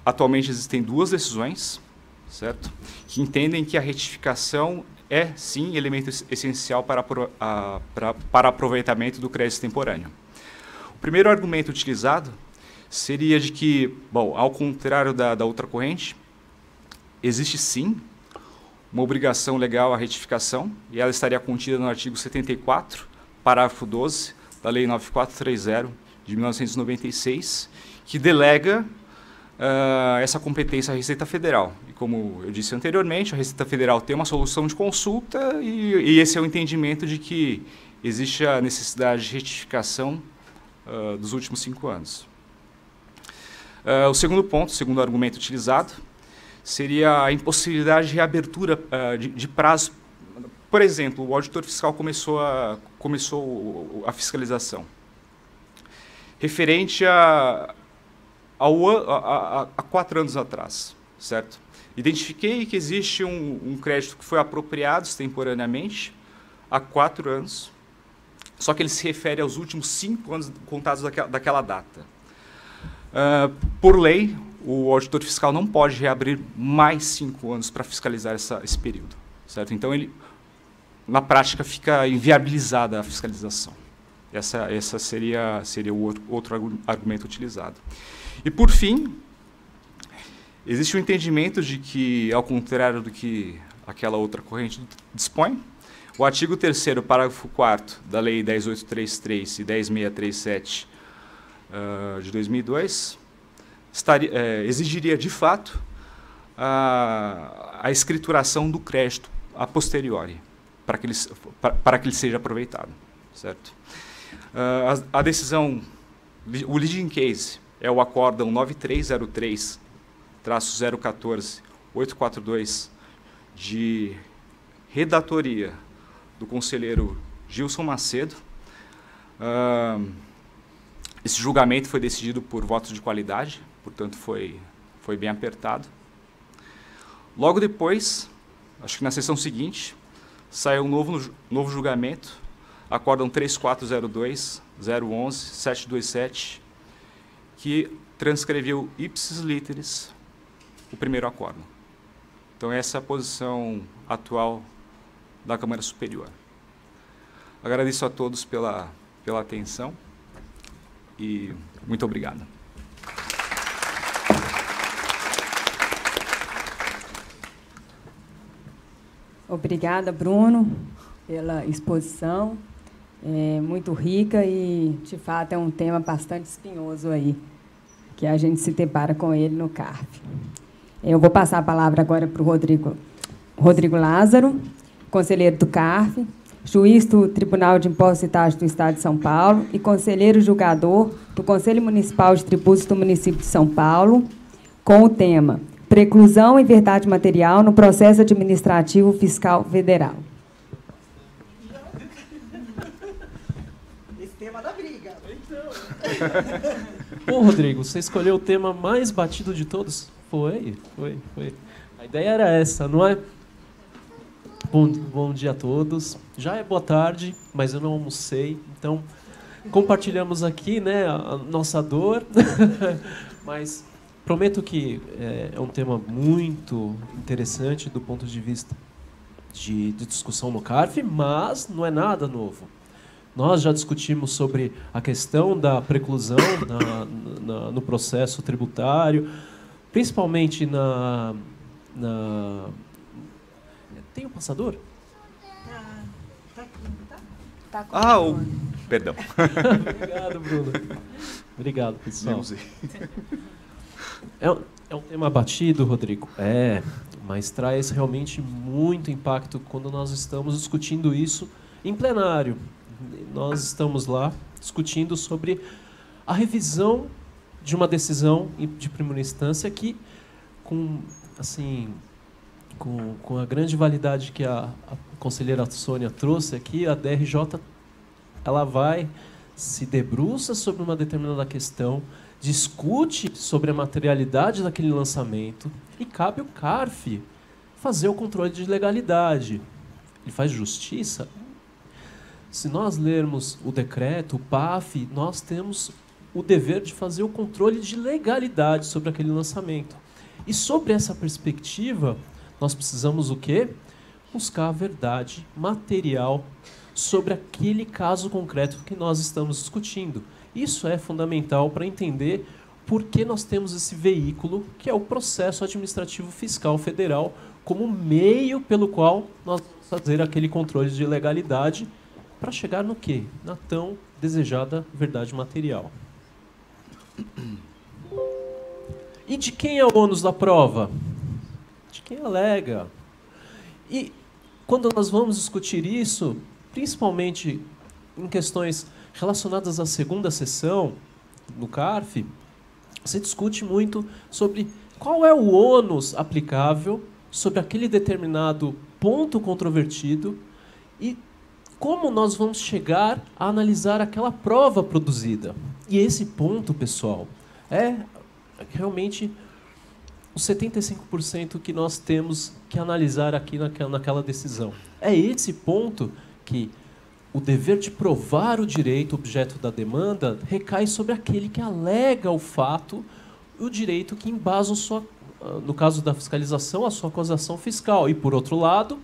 Atualmente existem duas decisões, certo? Que entendem que a retificação é, sim, elemento essencial para aproveitamento do crédito extemporâneo. O primeiro argumento utilizado seria de que, bom, ao contrário da outra corrente, existe, sim, uma obrigação legal à retificação, e ela estaria contida no artigo 74, parágrafo 12, da Lei 9430, de 1996, que delega essa competência à Receita Federal. E como eu disse anteriormente, a Receita Federal tem uma solução de consulta e esse é o entendimento de que existe a necessidade de retificação dos últimos 5 anos. O segundo ponto, o segundo argumento utilizado, seria a impossibilidade de reabertura de prazo. Por exemplo, o auditor fiscal começou a fiscalização referente a 4 anos atrás, certo? Identifiquei que existe um crédito que foi apropriado extemporaneamente há 4 anos, só que ele se refere aos últimos 5 anos contados daquela data. Por lei, o auditor fiscal não pode reabrir mais 5 anos para fiscalizar esse período, certo? Então, na prática, fica inviabilizada a fiscalização. Essa seria o outro argumento utilizado. E, por fim, existe um entendimento de que, ao contrário do que aquela outra corrente dispõe, o artigo 3º, parágrafo 4º da Lei 10.833 e 10.637 de 2002 exigiria, de fato, a escrituração do crédito a posteriori, para que ele seja aproveitado, certo? A decisão, o leading case é o acórdão 9303-014-842 de redatoria do conselheiro Gilson Macedo. Esse julgamento foi decidido por votos de qualidade, portanto foi foi bem apertado. Logo depois, acho que na sessão seguinte, saiu um novo julgamento, acórdão 3402, 011, 727, que transcreveu ipsis literis o primeiro acórdão. Então, essa é a posição atual da Câmara Superior. Agradeço a todos pela atenção e muito obrigado. Obrigada, Bruno, pela exposição. É muito rica e, de fato, é um tema bastante espinhoso aí, que a gente se depara com ele no CARF. Eu vou passar a palavra agora para o Rodrigo Lázaro, conselheiro do CARF, juiz do Tribunal de Impostos e Taxas do Estado de São Paulo e conselheiro julgador do Conselho Municipal de Tributos do município de São Paulo, com o tema Preclusão e Verdade Material no Processo Administrativo Fiscal Federal. Esse tema da briga. Bom, Rodrigo, você escolheu o tema mais batido de todos? Foi. A ideia era essa, não é? Bom dia a todos. Já é boa tarde, mas eu não almocei, então compartilhamos aqui, né, a nossa dor, mas prometo que é um tema muito interessante do ponto de vista de discussão no CARF, mas não é nada novo. Nós já discutimos sobre a questão da preclusão no processo tributário, principalmente Tem um passador? Perdão. Obrigado, Bruno. Obrigado, pessoal. É um tema batido, Rodrigo? Mas traz realmente muito impacto quando nós estamos discutindo isso em plenário. Nós estamos lá discutindo sobre a revisão de uma decisão de primeira instância que, com a grande validade que a conselheira Sônia trouxe aqui, a DRJ ela vai, se debruça sobre uma determinada questão, discute sobre a materialidade daquele lançamento e cabe ao CARF fazer o controle de legalidade. Ele faz justiça? Se nós lermos o decreto, o PAF, nós temos o dever de fazer o controle de legalidade sobre aquele lançamento. E sobre essa perspectiva, nós precisamos o quê? Buscar a verdade material sobre aquele caso concreto que nós estamos discutindo. Isso é fundamental para entender por que nós temos esse veículo, que é o processo administrativo fiscal federal, como meio pelo qual nós vamos fazer aquele controle de legalidade para chegar no quê? Na tão desejada verdade material. E de quem é o ônus da prova? De quem alega. E quando nós vamos discutir isso, principalmente em questões relacionadas à segunda sessão no CARF, se discute muito sobre qual é o ônus aplicável sobre aquele determinado ponto controvertido e como nós vamos chegar a analisar aquela prova produzida. E esse ponto, pessoal, é realmente os 75% que nós temos que analisar aqui naquela decisão. É esse ponto que o dever de provar o direito objeto da demanda recai sobre aquele que alega o fato e o direito que embasa no caso da fiscalização, a sua acusação fiscal. E, por outro lado,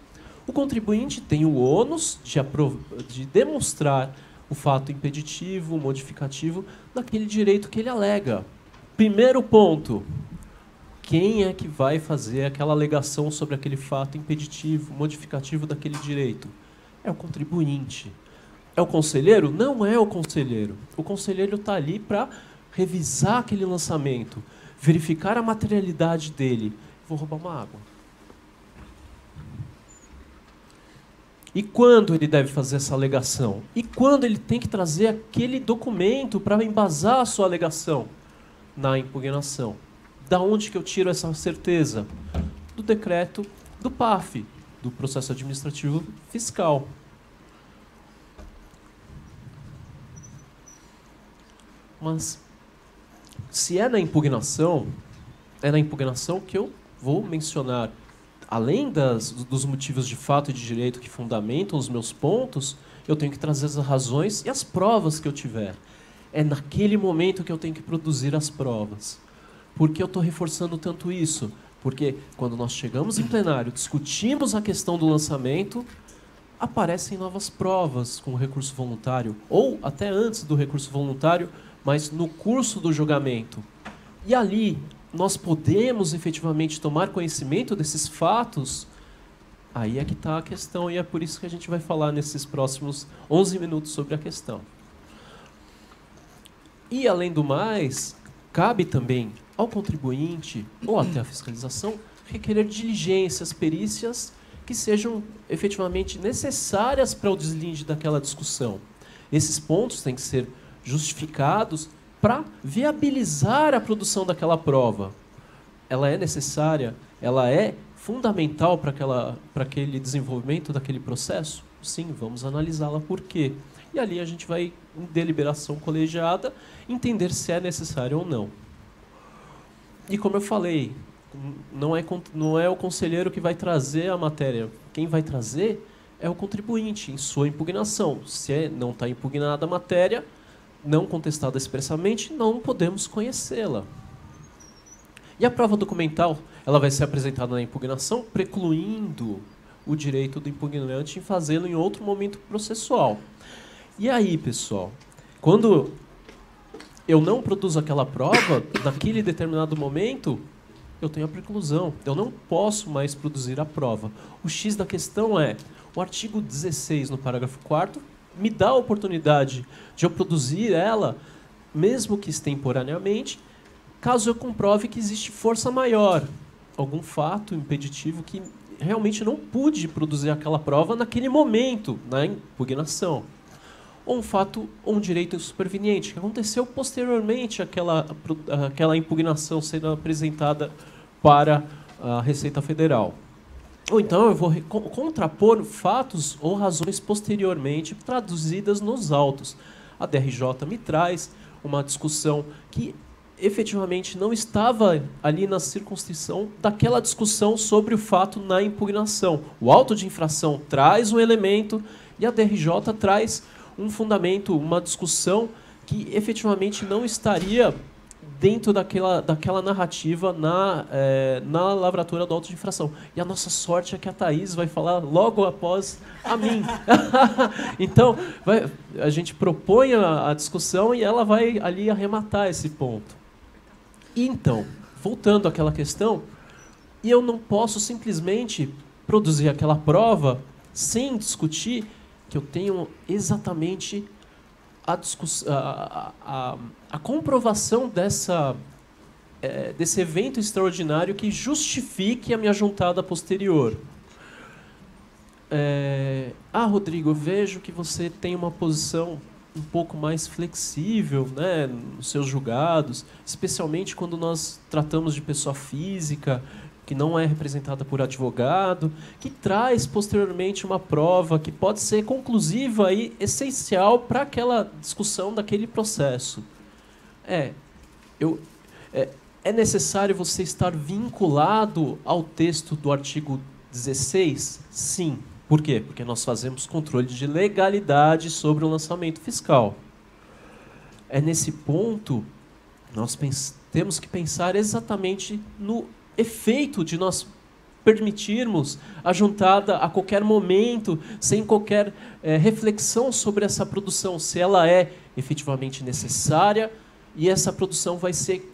o contribuinte tem o ônus de demonstrar o fato impeditivo, modificativo, daquele direito que ele alega. Primeiro ponto, quem é que vai fazer aquela alegação sobre aquele fato impeditivo, modificativo daquele direito? É o contribuinte. É o conselheiro? Não é o conselheiro. O conselheiro está ali para revisar aquele lançamento, verificar a materialidade dele. Vou roubar uma água. E quando ele deve fazer essa alegação? E quando ele tem que trazer aquele documento para embasar a sua alegação? Na impugnação. Da onde que eu tiro essa certeza? Do decreto do PAF, do Processo Administrativo Fiscal. Mas, se é na impugnação, é na impugnação que eu vou mencionar, além dos motivos de fato e de direito que fundamentam os meus pontos, eu tenho que trazer as razões e as provas que eu tiver. É naquele momento que eu tenho que produzir as provas. Por que eu estou reforçando tanto isso? Porque quando nós chegamos em plenário, discutimos a questão do lançamento, aparecem novas provas com o recurso voluntário, ou até antes do recurso voluntário, mas no curso do julgamento. E ali, nós podemos efetivamente tomar conhecimento desses fatos. Aí é que está a questão, e é por isso que a gente vai falar nesses próximos 11 minutos sobre a questão. E, além do mais, cabe também ao contribuinte, ou até à fiscalização, requerer diligências, perícias que sejam efetivamente necessárias para o deslinde daquela discussão. Esses pontos têm que ser justificados para viabilizar a produção daquela prova. Ela é necessária, ela é fundamental para aquele desenvolvimento daquele processo? Sim, vamos analisá-la por quê. E ali a gente vai, em deliberação colegiada, entender se é necessário ou não. E como eu falei, não é o conselheiro que vai trazer a matéria. Quem vai trazer é o contribuinte, em sua impugnação. Se não está impugnada a matéria, não contestada expressamente, não podemos conhecê-la. E a prova documental, ela vai ser apresentada na impugnação, precluindo o direito do impugnante em fazê-lo em outro momento processual. E aí, pessoal, quando eu não produzo aquela prova, naquele determinado momento, eu tenho a preclusão. Eu não posso mais produzir a prova. O X da questão é, o artigo 16, no parágrafo 4º, me dá a oportunidade de eu produzir ela, mesmo que extemporaneamente, caso eu comprove que existe força maior, algum fato impeditivo que realmente não pude produzir aquela prova naquele momento, na impugnação. Ou um fato, ou um direito superveniente, que aconteceu posteriormente àquela impugnação sendo apresentada para a Receita Federal. Ou então eu vou contrapor fatos ou razões posteriormente traduzidas nos autos. A DRJ me traz uma discussão que efetivamente não estava ali na circunscrição daquela discussão sobre o fato na impugnação. O auto de infração traz um elemento e a DRJ traz um fundamento, uma discussão que efetivamente não estaria dentro daquela narrativa na lavratura do auto de infração. E a nossa sorte é que a Thaís vai falar logo após a mim. Então, a gente propõe a discussão e ela vai ali arrematar esse ponto. E então, voltando àquela questão, e eu não posso simplesmente produzir aquela prova sem discutir que eu tenho exatamente a comprovação desse evento extraordinário que justifique a minha juntada posterior. Rodrigo, eu vejo que você tem uma posição um pouco mais flexível, né, nos seus julgados, especialmente quando nós tratamos de pessoa física, que não é representada por advogado, que traz posteriormente uma prova que pode ser conclusiva e essencial para aquela discussão daquele processo. É necessário você estar vinculado ao texto do artigo 16? Sim. Por quê? Porque nós fazemos controle de legalidade sobre o lançamento fiscal. É nesse ponto nós temos que pensar exatamente no efeito de nós permitirmos a juntada a qualquer momento, sem qualquer reflexão sobre essa produção, se ela é efetivamente necessária e essa produção vai ser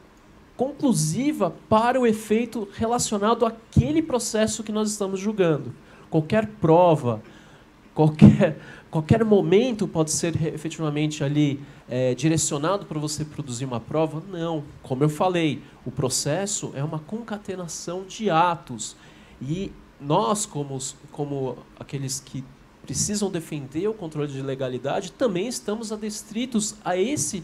conclusiva para o efeito relacionado àquele processo que nós estamos julgando. Qualquer prova, qualquer momento pode ser efetivamente ali direcionado para você produzir uma prova? Não. Como eu falei, o processo é uma concatenação de atos. E nós, como aqueles que precisam defender o controle de legalidade, também estamos adstritos a esse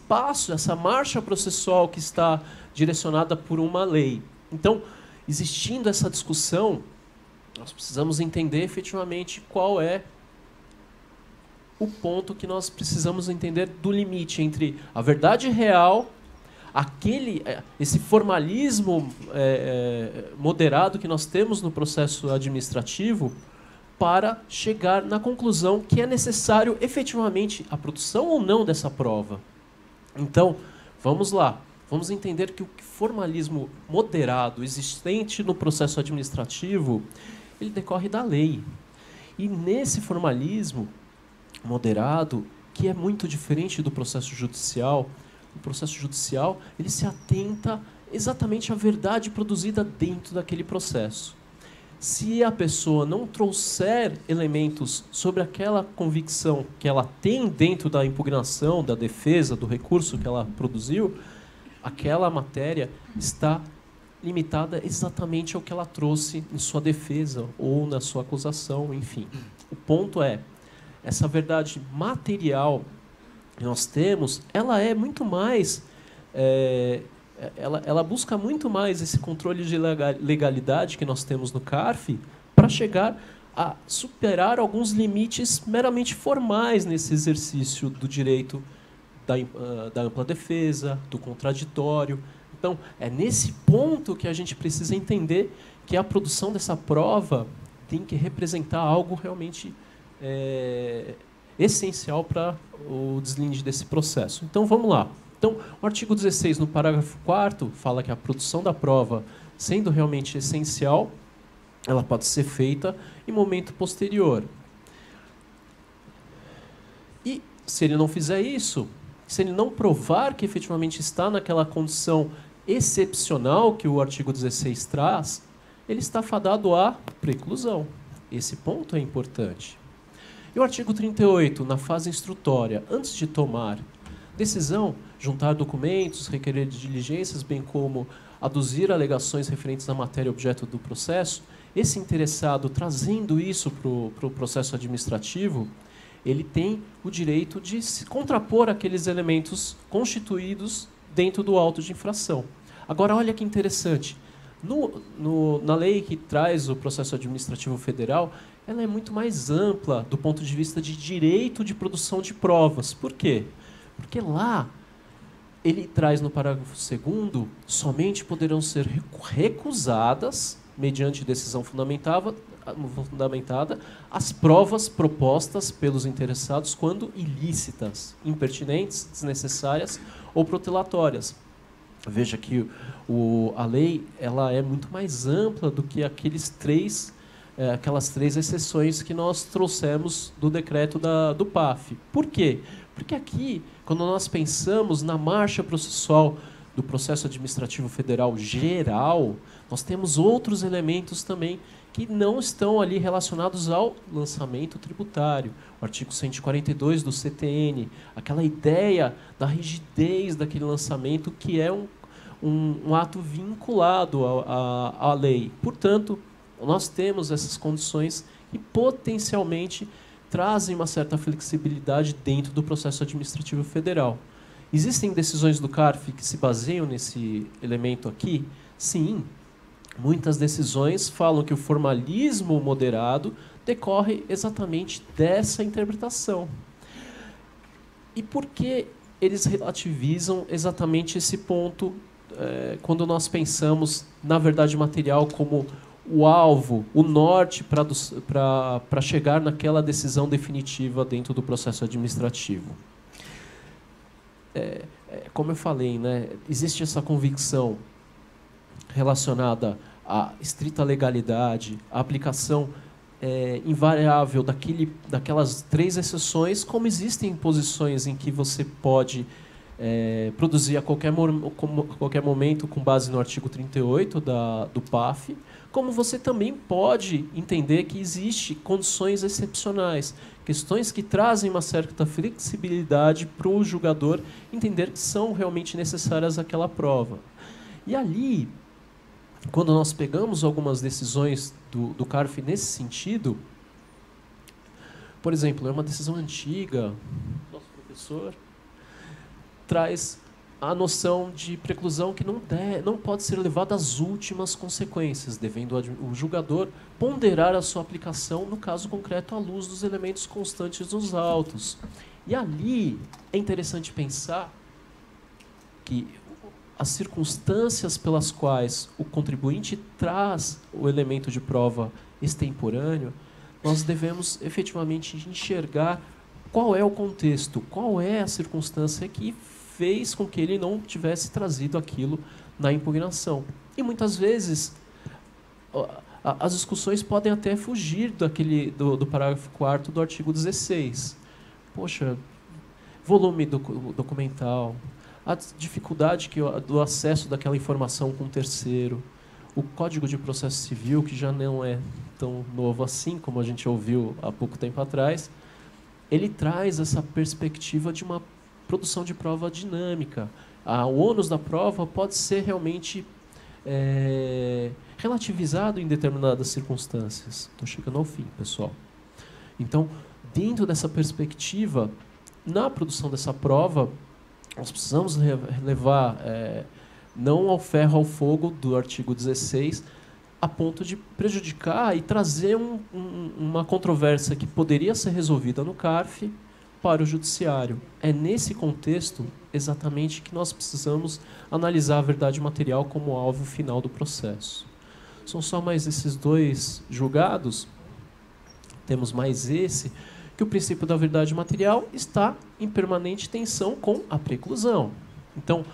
passo, essa marcha processual que está direcionada por uma lei. Então, existindo essa discussão, nós precisamos entender efetivamente qual é o ponto que nós precisamos entender do limite entre a verdade real, esse formalismo moderado que nós temos no processo administrativo para chegar na conclusão que é necessário efetivamente a produção ou não dessa prova. Então, vamos lá. Vamos entender que o formalismo moderado existente no processo administrativo, ele decorre da lei. E nesse formalismo moderado, que é muito diferente do processo judicial, o processo judicial ele se atenta exatamente à verdade produzida dentro daquele processo. Se a pessoa não trouxer elementos sobre aquela convicção que ela tem dentro da impugnação, da defesa, do recurso que ela produziu, aquela matéria está limitada exatamente ao que ela trouxe em sua defesa ou na sua acusação, enfim. O ponto é, essa verdade material que nós temos, ela é muito mais... Ela busca muito mais esse controle de legalidade que nós temos no CARF para chegar a superar alguns limites meramente formais nesse exercício do direito da ampla defesa, do contraditório. Então, é nesse ponto que a gente precisa entender que a produção dessa prova tem que representar algo realmente essencial para o deslinde desse processo. Então, vamos lá. Então, o artigo 16, no parágrafo 4º, fala que a produção da prova, sendo realmente essencial, ela pode ser feita em momento posterior. E, se ele não fizer isso, se ele não provar que efetivamente está naquela condição excepcional que o artigo 16 traz, ele está fadado à preclusão. Esse ponto é importante. E o artigo 38, na fase instrutória, antes de tomar decisão, juntar documentos, requerer diligências, bem como aduzir alegações referentes à matéria objeto do processo, esse interessado, trazendo isso para o processo administrativo, ele tem o direito de se contrapor àqueles elementos constituídos dentro do auto de infração. Agora, olha que interessante. Na lei que traz o processo administrativo federal, ela é muito mais ampla do ponto de vista de direito de produção de provas. Por quê? Porque lá, ele traz no parágrafo 2º, somente poderão ser recusadas, mediante decisão fundamentada, as provas propostas pelos interessados quando ilícitas, impertinentes, desnecessárias ou protelatórias. Veja que a lei ela é muito mais ampla do que aquelas três exceções que nós trouxemos do decreto do PAF. Por quê? Porque aqui, quando nós pensamos na marcha processual do processo administrativo federal geral, nós temos outros elementos também que não estão ali relacionados ao lançamento tributário. O artigo 142 do CTN, aquela ideia da rigidez daquele lançamento que é um ato vinculado à lei. Portanto, nós temos essas condições que potencialmente trazem uma certa flexibilidade dentro do processo administrativo federal. Existem decisões do CARF que se baseiam nesse elemento aqui? Sim. Muitas decisões falam que o formalismo moderado decorre exatamente dessa interpretação. E por que eles relativizam exatamente esse ponto quando nós pensamos na verdade material como o alvo, o norte para chegar naquela decisão definitiva dentro do processo administrativo? Como eu falei, né, existe essa convicção relacionada à estrita legalidade, à aplicação invariável daquelas três exceções, como existem posições em que você pode produzir a qualquer momento com base no artigo 38 do PAF, como você também pode entender que existem condições excepcionais, questões que trazem uma certa flexibilidade para o julgador entender que são realmente necessárias àquela prova. E ali, quando nós pegamos algumas decisões do CARF nesse sentido, por exemplo, é uma decisão antiga, nosso professor traz a noção de preclusão que não pode ser levada às últimas consequências, devendo o julgador ponderar a sua aplicação, no caso concreto, à luz dos elementos constantes dos autos. E ali é interessante pensar que as circunstâncias pelas quais o contribuinte traz o elemento de prova extemporâneo, nós devemos efetivamente enxergar qual é o contexto, qual é a circunstância que fez com que ele não tivesse trazido aquilo na impugnação. E muitas vezes as discussões podem até fugir do parágrafo 4º do artigo 16. Poxa, volume documental, a dificuldade do acesso daquela informação com terceiro, o Código de Processo Civil, que já não é tão novo assim, como a gente ouviu há pouco tempo atrás, ele traz essa perspectiva de uma produção de prova dinâmica. O ônus da prova pode ser realmente relativizado em determinadas circunstâncias. Estou chegando ao fim, pessoal. Então, dentro dessa perspectiva, na produção dessa prova, nós precisamos levar não ao ferro ao fogo do artigo 16, a ponto de prejudicar e trazer uma controvérsia que poderia ser resolvida no CARF para o judiciário. É nesse contexto exatamente que nós precisamos analisar a verdade material como alvo final do processo. São só mais esses dois julgados, temos mais esse, que o princípio da verdade material está em permanente tensão com a preclusão. Então,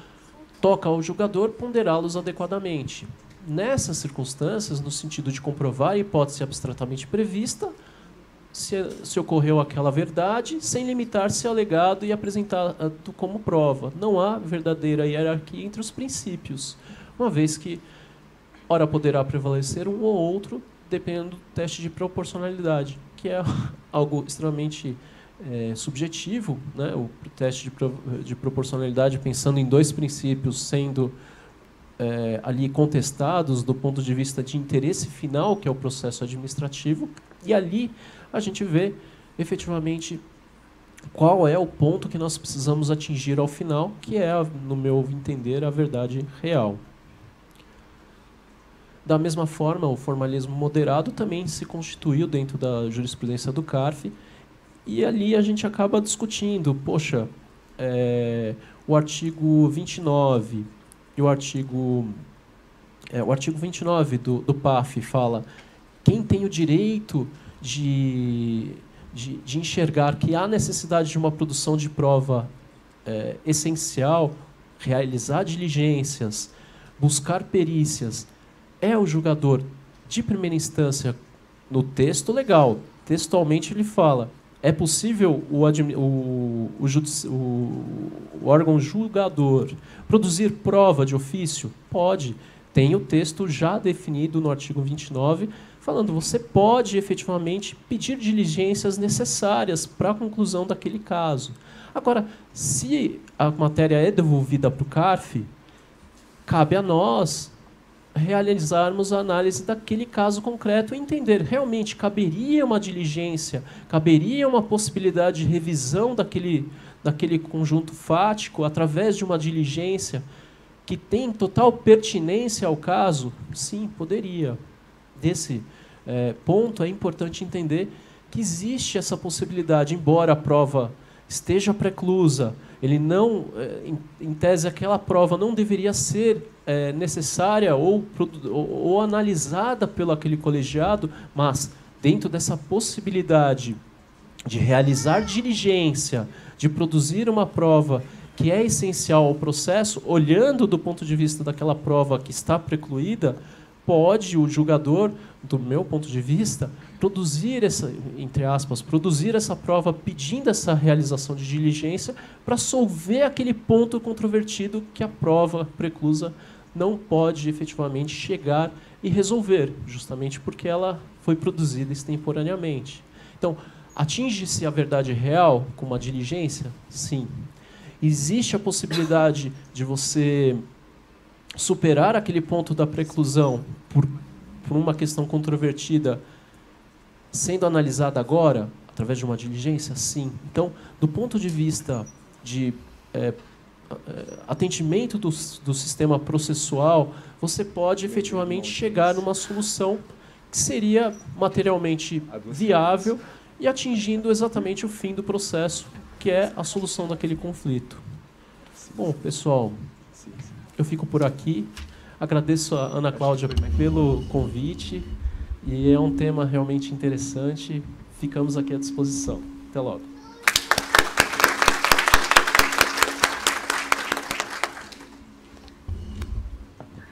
toca ao julgador ponderá-los adequadamente. Nessas circunstâncias, no sentido de comprovar a hipótese abstratamente prevista, se ocorreu aquela verdade, sem limitar-se ao alegado e apresentado como prova. Não há verdadeira hierarquia entre os princípios, uma vez que, ora, poderá prevalecer um ou outro, dependendo do teste de proporcionalidade, que é algo extremamente subjetivo, né? O teste de proporcionalidade, pensando em dois princípios sendo ali contestados do ponto de vista de interesse final, que é o processo administrativo, e ali a gente vê efetivamente qual é o ponto que nós precisamos atingir ao final, que é, no meu entender, a verdade real. Da mesma forma, o formalismo moderado também se constituiu dentro da jurisprudência do CARF, e ali a gente acaba discutindo, poxa, o artigo 29 e o artigo 29 do PAF fala quem tem o direito de enxergar que há necessidade de uma produção de prova essencial, realizar diligências, buscar perícias, é o julgador de primeira instância no texto legal. Textualmente ele fala, é possível o órgão julgador produzir prova de ofício? Pode. Tem o texto já definido no artigo 29, falando você pode efetivamente pedir diligências necessárias para a conclusão daquele caso. Agora, se a matéria é devolvida para o CARF, cabe a nós realizarmos a análise daquele caso concreto e entender, realmente caberia uma diligência, caberia uma possibilidade de revisão daquele conjunto fático através de uma diligência que tem total pertinência ao caso? Sim, poderia. Desse ponto é importante entender que existe essa possibilidade, embora a prova esteja preclusa, ele não, em tese, aquela prova não deveria ser necessária ou analisada pelo aquele colegiado, mas dentro dessa possibilidade de realizar diligência, de produzir uma prova que é essencial ao processo, olhando do ponto de vista daquela prova que está precluída, pode o julgador, do meu ponto de vista, produzir produzir essa prova pedindo essa realização de diligência para solver aquele ponto controvertido que a prova preclusa não pode efetivamente chegar e resolver, justamente porque ela foi produzida extemporaneamente. Então, atinge-se a verdade real com uma diligência? Sim. Existe a possibilidade de você superar aquele ponto da preclusão por uma questão controvertida sendo analisada agora, através de uma diligência? Sim. Então, do ponto de vista de atendimento do sistema processual, você pode efetivamente chegar numa solução que seria materialmente viável e atingindo exatamente o fim do processo, que é a solução daquele conflito. Bom, pessoal, eu fico por aqui. Agradeço a Ana Cláudia pelo convite. E é um tema realmente interessante. Ficamos aqui à disposição. Até logo.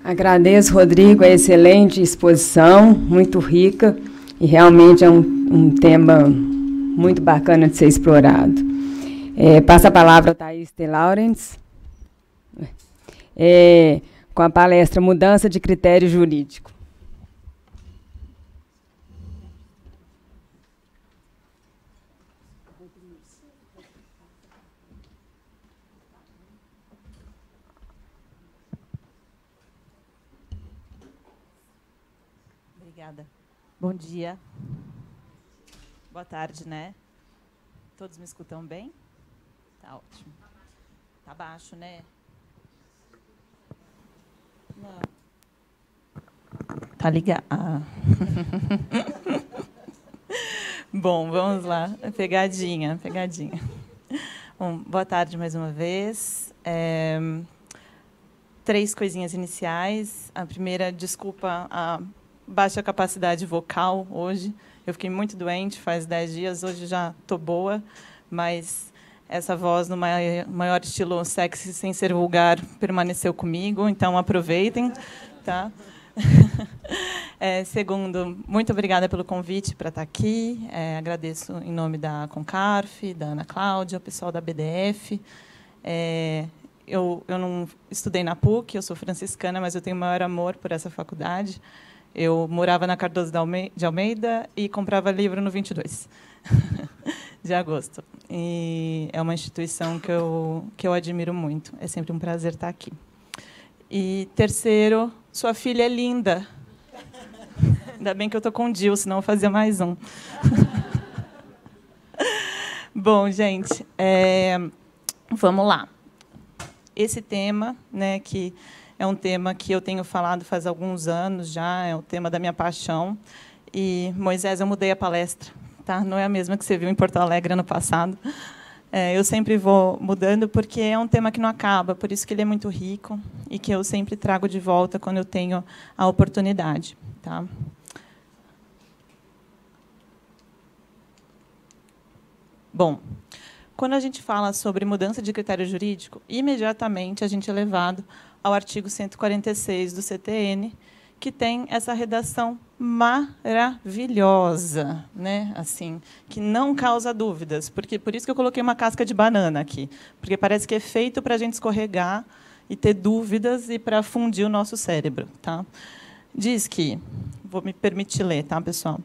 Agradeço, Rodrigo, a excelente exposição, muito rica, e realmente é um tema muito bacana de ser explorado. Passa a palavra a Thaís T. Laurens, com a palestra Mudança de Critério Jurídico. Obrigada. Bom dia. Boa tarde, né? Todos me escutam bem? Tá ótimo. Tá baixo, né? Não. Tá ligado. Ah. Bom, vamos lá. Pegadinha. Bom, boa tarde mais uma vez. 3 coisinhas iniciais. A primeira, desculpa a baixa capacidade vocal hoje. Eu fiquei muito doente faz 10 dias, hoje já estou boa, mas essa voz no maior estilo sexy sem ser vulgar permaneceu comigo, então aproveitem. Tá? Segundo, muito obrigada pelo convite para estar aqui. Agradeço em nome da Concarf, da Ana Cláudia, o pessoal da BDF. Eu não estudei na PUC, eu sou franciscana, mas eu tenho o maior amor por essa faculdade. Eu morava na Cardoso de Almeida e comprava livro no 22 de agosto. E é uma instituição que eu admiro muito. É sempre um prazer estar aqui. E terceiro, sua filha é linda. Ainda bem que eu estou com o Dil, senão eu fazia mais um. Bom, gente, vamos lá. Esse tema, né, que é um tema que eu tenho falado faz alguns anos já, é o tema da minha paixão. E, Moisés, eu mudei a palestra, tá? Não é a mesma que você viu em Porto Alegre ano passado. Eu sempre vou mudando, porque é um tema que não acaba, por isso que ele é muito rico e que eu sempre trago de volta quando eu tenho a oportunidade. Tá? Bom, quando a gente fala sobre mudança de critério jurídico, imediatamente a gente é levado ao artigo 146 do CTN, que tem essa redação maravilhosa, né? Assim, que não causa dúvidas, porque por isso que eu coloquei uma casca de banana aqui, porque parece que é feito para a gente escorregar e ter dúvidas e para fundir o nosso cérebro, tá? Diz que, vou me permitir ler, tá, pessoal?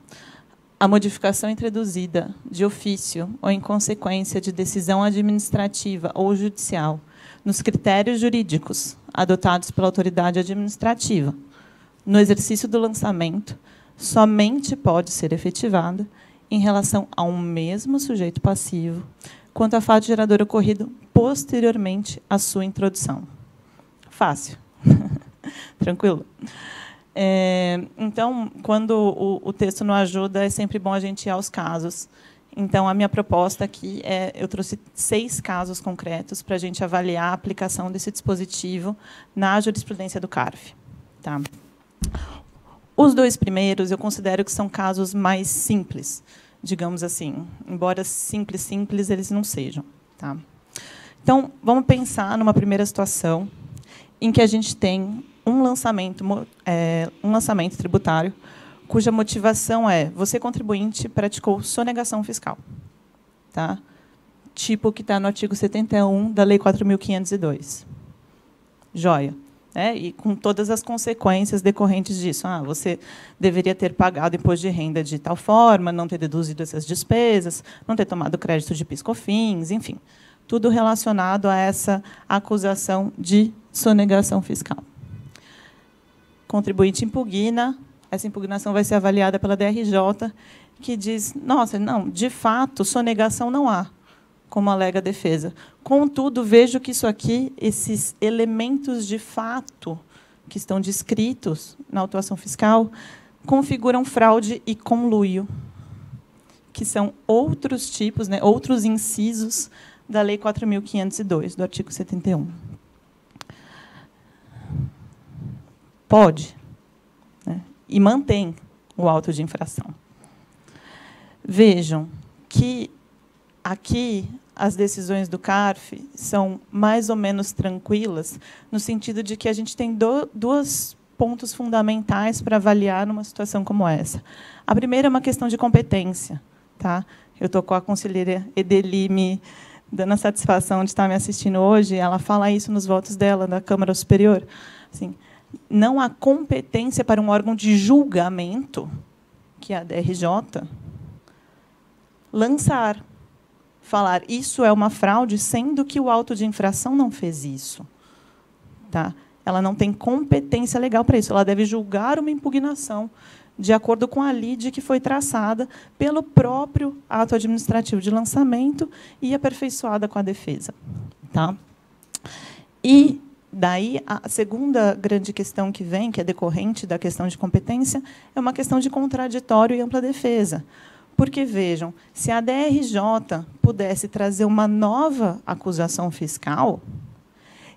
A modificação introduzida de ofício ou em consequência de decisão administrativa ou judicial nos critérios jurídicos adotados pela autoridade administrativa no exercício do lançamento somente pode ser efetivada em relação a um mesmo sujeito passivo quanto a fato gerador ocorrido posteriormente à sua introdução. Fácil. Tranquilo? Então, quando o texto não ajuda, é sempre bom a gente ir aos casos. Então, a minha proposta aqui eu trouxe 6 casos concretos para a gente avaliar a aplicação desse dispositivo na jurisprudência do CARF. Tá? Os 2 primeiros, eu considero que são casos mais simples, digamos assim. Embora simples, eles não sejam. Tá? Então, vamos pensar numa primeira situação em que a gente tem um lançamento tributário cuja motivação é você, contribuinte, praticou sonegação fiscal. Tá? Tipo que está no artigo 71 da Lei 4.502. Joia. E com todas as consequências decorrentes disso. Você deveria ter pagado imposto de renda de tal forma, não ter deduzido essas despesas, não ter tomado crédito de PIS/COFINS, enfim. Tudo relacionado a essa acusação de sonegação fiscal. Contribuinte impugna, essa impugnação vai ser avaliada pela DRJ, que diz, nossa, não, de fato, sonegação não há, como alega a defesa. Contudo, vejo que isso aqui, esses elementos de fato que estão descritos na autuação fiscal, configuram fraude e conluio, que são outros tipos, né, outros incisos da Lei 4.502, do artigo 71. Pode, né? E mantém o auto de infração. Vejam que aqui as decisões do CARF são mais ou menos tranquilas, no sentido de que a gente tem dois pontos fundamentais para avaliar numa situação como essa. A primeira é uma questão de competência. Tá? Eu estou com a conselheira Edeli me dando a satisfação de estar me assistindo hoje. Ela fala isso nos votos dela, da Câmara Superior. Assim, não há competência para um órgão de julgamento, que é a DRJ, lançar, falar isso é uma fraude, sendo que o auto de infração não fez isso. Tá? Ela não tem competência legal para isso. Ela deve julgar uma impugnação de acordo com a lide que foi traçada pelo próprio ato administrativo de lançamento e aperfeiçoada com a defesa. Tá? E daí a segunda grande questão que vem, que é decorrente da questão de competência, é uma questão de contraditório e ampla defesa. Porque, vejam, se a DRJ pudesse trazer uma nova acusação fiscal,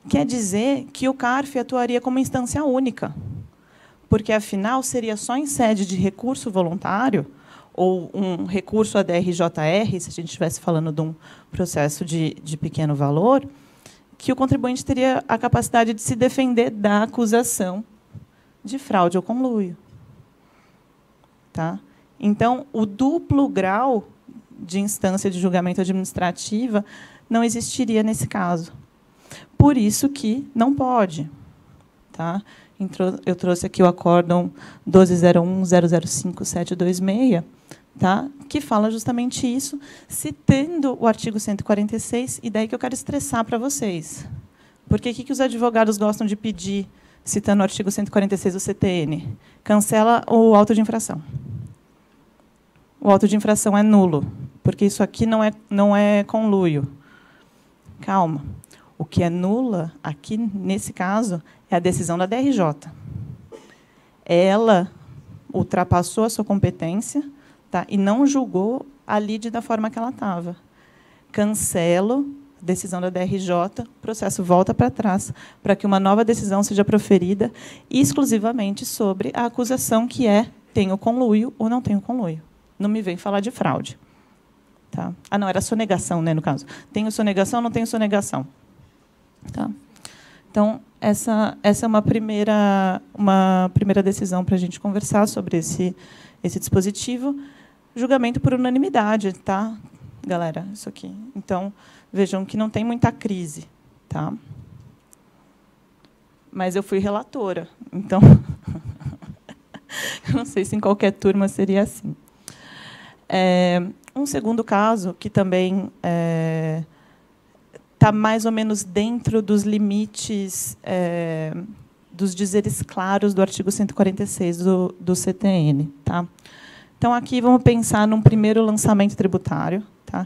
quer dizer que o CARF atuaria como instância única, porque, afinal, seria só em sede de recurso voluntário ou um recurso à DRJR, se a gente estivesse falando de um processo de pequeno valor, que o contribuinte teria a capacidade de se defender da acusação de fraude ou conluio. Tá? Então, o duplo grau de instância de julgamento administrativa não existiria nesse caso. Por isso que não pode. Tá? Eu trouxe aqui o acórdão 1201.005.726, tá? Que fala justamente isso, citando o artigo 146, e daí que eu quero estressar para vocês. Porque o que os advogados gostam de pedir, citando o artigo 146 do CTN? Cancela o auto de infração. O auto de infração é nulo, porque isso aqui não é conluio. Calma. O que é nula, aqui, nesse caso, é a decisão da DRJ. Ela ultrapassou a sua competência, tá, e não julgou a lide da forma que ela estava. Cancelo a decisão da DRJ, o processo volta para trás, para que uma nova decisão seja proferida exclusivamente sobre a acusação que é tenho conluio ou não tenho conluio. Não me vem falar de fraude. Tá? Ah, não, era sonegação, né, no caso. Tenho sonegação ou não tenho sonegação? Tá? Então, essa é uma primeira decisão para a gente conversar sobre esse dispositivo. Julgamento por unanimidade, tá, galera? Isso aqui. Então, vejam que não tem muita crise. Tá? Mas eu fui relatora. Então, eu não sei se em qualquer turma seria assim. Um segundo caso, que também está mais ou menos dentro dos limites dos dizeres claros do artigo 146 do CTN. Tá? Então, aqui vamos pensar num primeiro lançamento tributário. Tá?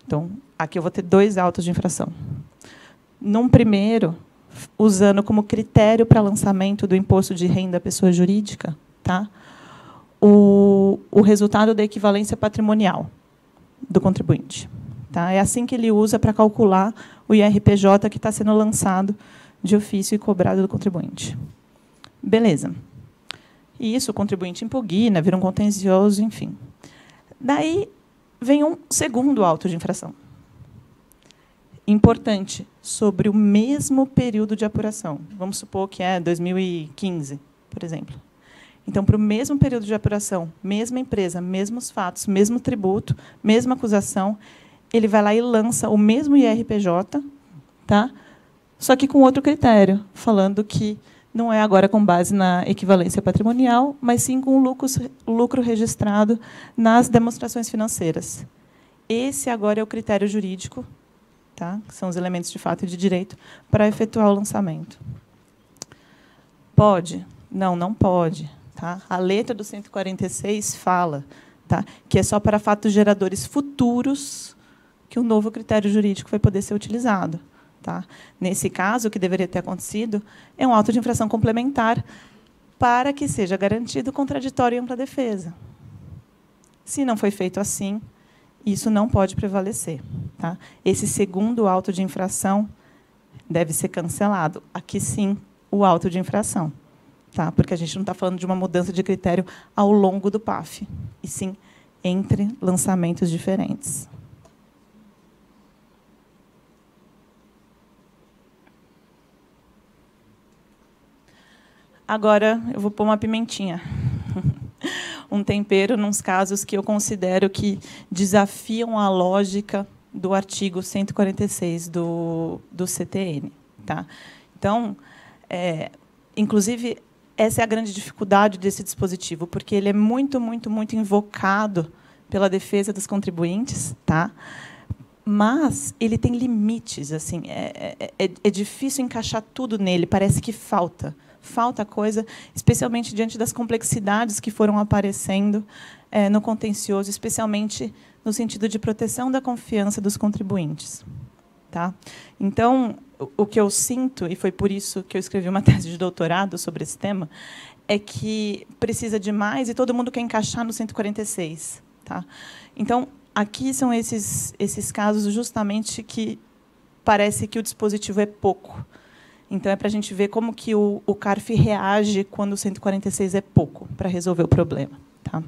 Então, aqui eu vou ter 2 autos de infração. Num primeiro, usando como critério para lançamento do imposto de renda à pessoa jurídica, tá? O resultado da equivalência patrimonial do contribuinte. Tá? É assim que ele usa para calcular o IRPJ que está sendo lançado de ofício e cobrado do contribuinte. Beleza. E isso o contribuinte impugna, vira um contencioso, enfim. Daí vem um segundo auto de infração. Importante, sobre o mesmo período de apuração. Vamos supor que é 2015, por exemplo. Então, para o mesmo período de apuração, mesma empresa, mesmos fatos, mesmo tributo, mesma acusação, ele vai lá e lança o mesmo IRPJ, tá? Só que com outro critério, falando que não é agora com base na equivalência patrimonial, mas sim com o lucro registrado nas demonstrações financeiras. Esse agora é o critério jurídico, tá? Que são os elementos de fato e de direito, para efetuar o lançamento. Pode? Não, não pode. Tá? A letra do 146 fala, tá, que é só para fatos geradores futuros que o novo critério jurídico vai poder ser utilizado. Tá? Nesse caso, o que deveria ter acontecido é um auto de infração complementar para que seja garantido contraditório e ampla defesa. Se não foi feito assim, isso não pode prevalecer. Tá? Esse segundo auto de infração deve ser cancelado. Aqui, sim, o auto de infração. Tá? Porque a gente não está falando de uma mudança de critério ao longo do PAF, e sim entre lançamentos diferentes. Agora, eu vou pôr uma pimentinha. Um tempero, nos casos que eu considero que desafiam a lógica do artigo 146 do CTN. Tá? Então, inclusive, essa é a grande dificuldade desse dispositivo, porque ele é muito, muito, muito invocado pela defesa dos contribuintes, tá? Mas ele tem limites, assim, é difícil encaixar tudo nele, parece que falta coisa, especialmente diante das complexidades que foram aparecendo no contencioso, especialmente no sentido de proteção da confiança dos contribuintes. Tá? Então, o que eu sinto, e foi por isso que eu escrevi uma tese de doutorado sobre esse tema, é que precisa de mais e todo mundo quer encaixar no 146. Tá? Então, aqui são esses casos justamente que parece que o dispositivo é pouco. Então, é para a gente ver como que o CARF reage quando o 146 é pouco para resolver o problema. Tá?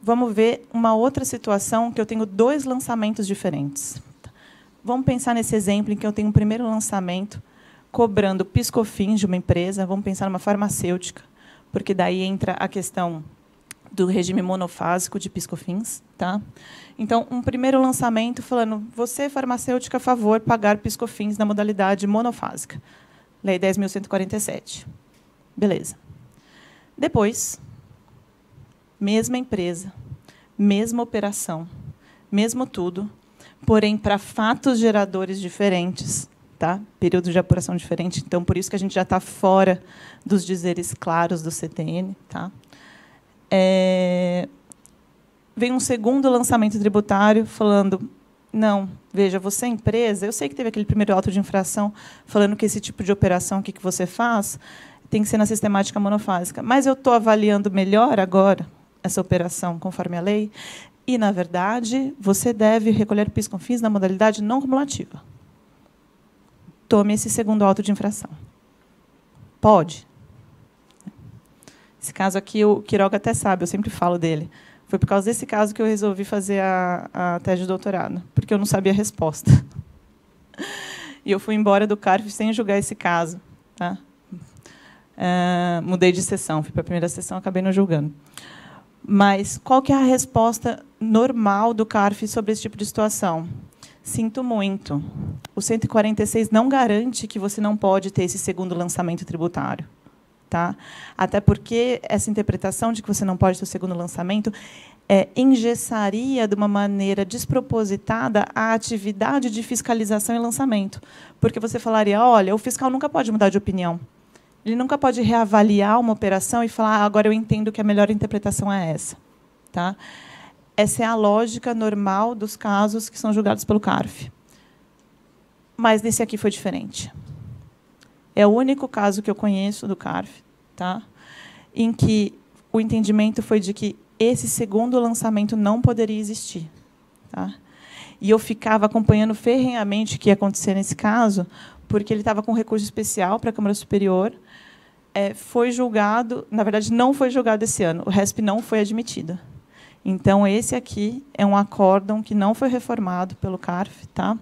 Vamos ver uma outra situação que eu tenho 2 lançamentos diferentes. Vamos pensar nesse exemplo em que eu tenho um primeiro lançamento cobrando PIS/COFINS de uma empresa. Vamos pensar numa farmacêutica, porque daí entra a questão do regime monofásico de PIS/COFINS. Tá? Então, um primeiro lançamento falando, você, farmacêutica, a favor, pagar PIS/COFINS na modalidade monofásica. Lei 10.147. Beleza. Depois, mesma empresa, mesma operação, mesmo tudo, porém, para fatos geradores diferentes, tá? Período de apuração diferente. Então, por isso que a gente já está fora dos dizeres claros do CTN. Tá? Vem um segundo lançamento tributário falando, não, veja, você é empresa, eu sei que teve aquele primeiro auto de infração falando que esse tipo de operação que você faz tem que ser na sistemática monofásica, mas eu estou avaliando melhor agora essa operação conforme a lei, e, na verdade, você deve recolher PIS/COFINS na modalidade não cumulativa. Tome esse segundo auto de infração. Pode. Esse caso aqui, o Quiroga até sabe, eu sempre falo dele. Foi por causa desse caso que eu resolvi fazer a tese de doutorado, porque eu não sabia a resposta. E eu fui embora do CARF sem julgar esse caso. Tá? Mudei de sessão, fui para a primeira sessão, acabei não julgando. Mas qual que é a resposta normal do CARF sobre esse tipo de situação? Sinto muito. O 146 não garante que você não pode ter esse segundo lançamento tributário. Tá? Até porque essa interpretação de que você não pode ter o segundo lançamento engessaria de uma maneira despropositada a atividade de fiscalização e lançamento. Porque você falaria, olha, o fiscal nunca pode mudar de opinião. Ele nunca pode reavaliar uma operação e falar, agora eu entendo que a melhor interpretação é essa. Tá? Essa é a lógica normal dos casos que são julgados pelo CARF. Mas nesse aqui foi diferente. É o único caso que eu conheço do CARF, tá? Em que o entendimento foi de que esse segundo lançamento não poderia existir. Tá? E eu ficava acompanhando ferrenhamente o que ia acontecer nesse caso, porque ele estava com recurso especial para a Câmara Superior, foi julgado, na verdade, não foi julgado esse ano, o RESP não foi admitido. Então, esse aqui é um acórdão que não foi reformado pelo CARF, tá?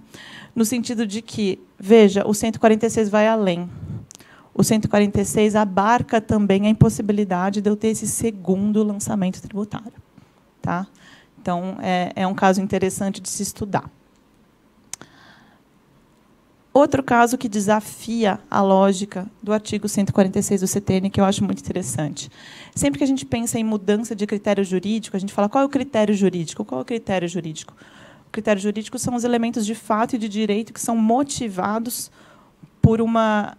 No sentido de que, veja, o 146 vai além. O 146 abarca também a impossibilidade de eu ter esse segundo lançamento tributário. Tá? Então, é um caso interessante de se estudar. Outro caso que desafia a lógica do artigo 146 do CTN, que eu acho muito interessante. Sempre que a gente pensa em mudança de critério jurídico, a gente fala, qual é o critério jurídico? Qual é o critério jurídico? O critério jurídico são os elementos de fato e de direito que são motivados por uma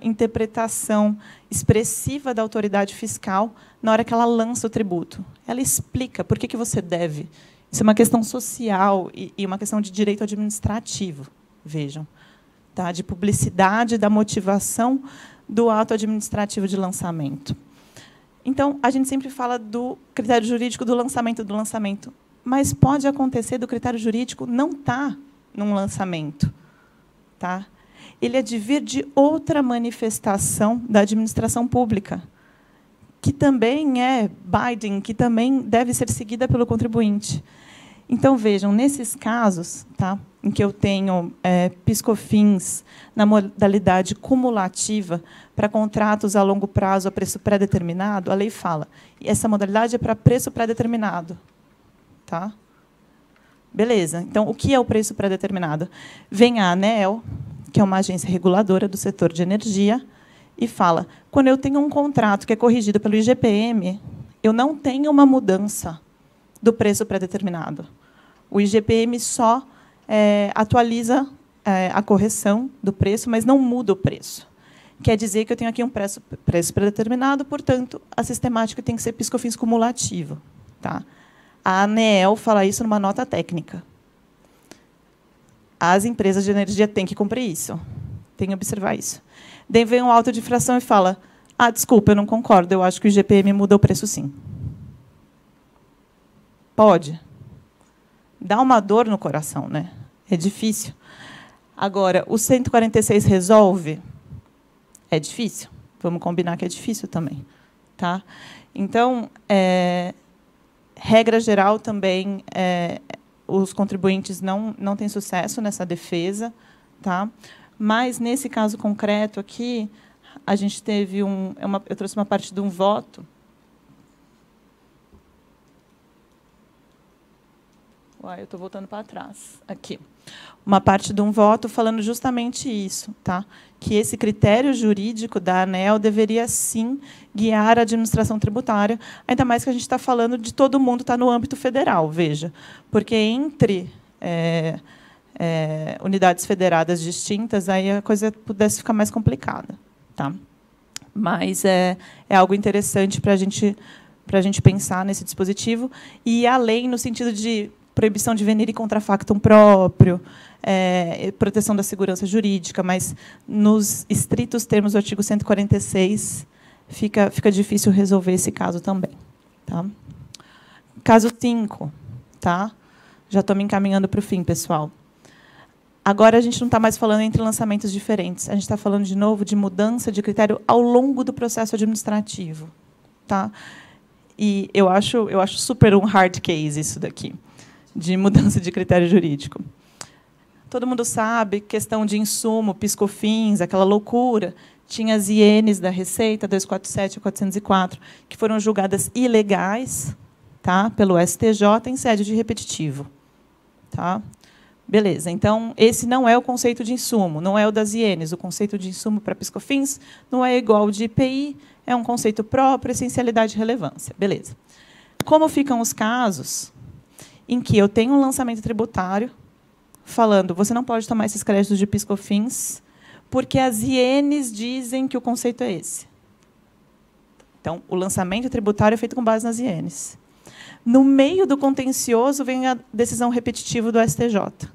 interpretação expressiva da autoridade fiscal na hora que ela lança o tributo. Ela explica por que você deve. Isso é uma questão social e uma questão de direito administrativo, vejam. Tá? De publicidade da motivação do ato administrativo de lançamento. Então, a gente sempre fala do critério jurídico do lançamento, mas pode acontecer do critério jurídico não estar num lançamento. Tá? ele advir de outra manifestação da administração pública, que também é binding, que também deve ser seguida pelo contribuinte. Então, vejam, nesses casos, tá, em que eu tenho PIS/COFINS na modalidade cumulativa para contratos a longo prazo a preço pré-determinado, a lei fala, essa modalidade é para preço pré-determinado. Tá? Beleza. Então, o que é o preço pré-determinado? Vem a ANEEL, que é uma agência reguladora do setor de energia, e fala, quando eu tenho um contrato que é corrigido pelo IGPM, eu não tenho uma mudança do preço pré-determinado. O IGPM só atualiza a correção do preço, mas não muda o preço. Quer dizer que eu tenho aqui um preço pré-determinado, portanto, a sistemática tem que ser PIS/COFINS cumulativo. Tá? A ANEEL fala isso numa nota técnica. As empresas de energia têm que cumprir isso, têm que observar isso. Daí vem um auto de infração e fala, desculpa, eu não concordo, eu acho que o IGPM muda o preço, sim. Pode. Dá uma dor no coração, né? É difícil. Agora, o 146 resolve? É difícil. Vamos combinar que é difícil também. Tá? Então, regra geral, também, os contribuintes não têm sucesso nessa defesa. Tá? Mas, nesse caso concreto aqui, a gente teve eu trouxe uma parte de um voto. Eu estou voltando para trás. Aqui. Uma parte de um voto falando justamente isso, tá? Que esse critério jurídico da ANEEL deveria, sim, guiar a administração tributária, ainda mais que a gente está falando de todo mundo está no âmbito federal, veja. Porque entre unidades federadas distintas, aí a coisa pudesse ficar mais complicada. Tá? Mas é algo interessante para a gente pensar nesse dispositivo, e além, no sentido de proibição de venir e contrafactum próprio, proteção da segurança jurídica, mas, nos estritos termos do artigo 146, fica difícil resolver esse caso também. Tá? Caso 5. Tá? Já estou me encaminhando para o fim, pessoal. Agora, a gente não está mais falando entre lançamentos diferentes. A gente está falando, de novo, de mudança de critério ao longo do processo administrativo. Tá? E eu acho super um hard case isso daqui, de mudança de critério jurídico. Todo mundo sabe, questão de insumo, PIS/COFINS, aquela loucura. Tinha as ienes da Receita, 247 e 404, que foram julgadas ilegais, tá, pelo STJ em sede de repetitivo. Tá? Beleza. Então, esse não é o conceito de insumo, não é o das ienes. O conceito de insumo para PIS/COFINS não é igual ao de IPI, é um conceito próprio, essencialidade e relevância. Beleza. Como ficam os casos em que eu tenho um lançamento tributário falando, você não pode tomar esses créditos de PIS/COFINS porque as ienes dizem que o conceito é esse. Então, o lançamento tributário é feito com base nas ienes. No meio do contencioso, vem a decisão repetitiva do STJ.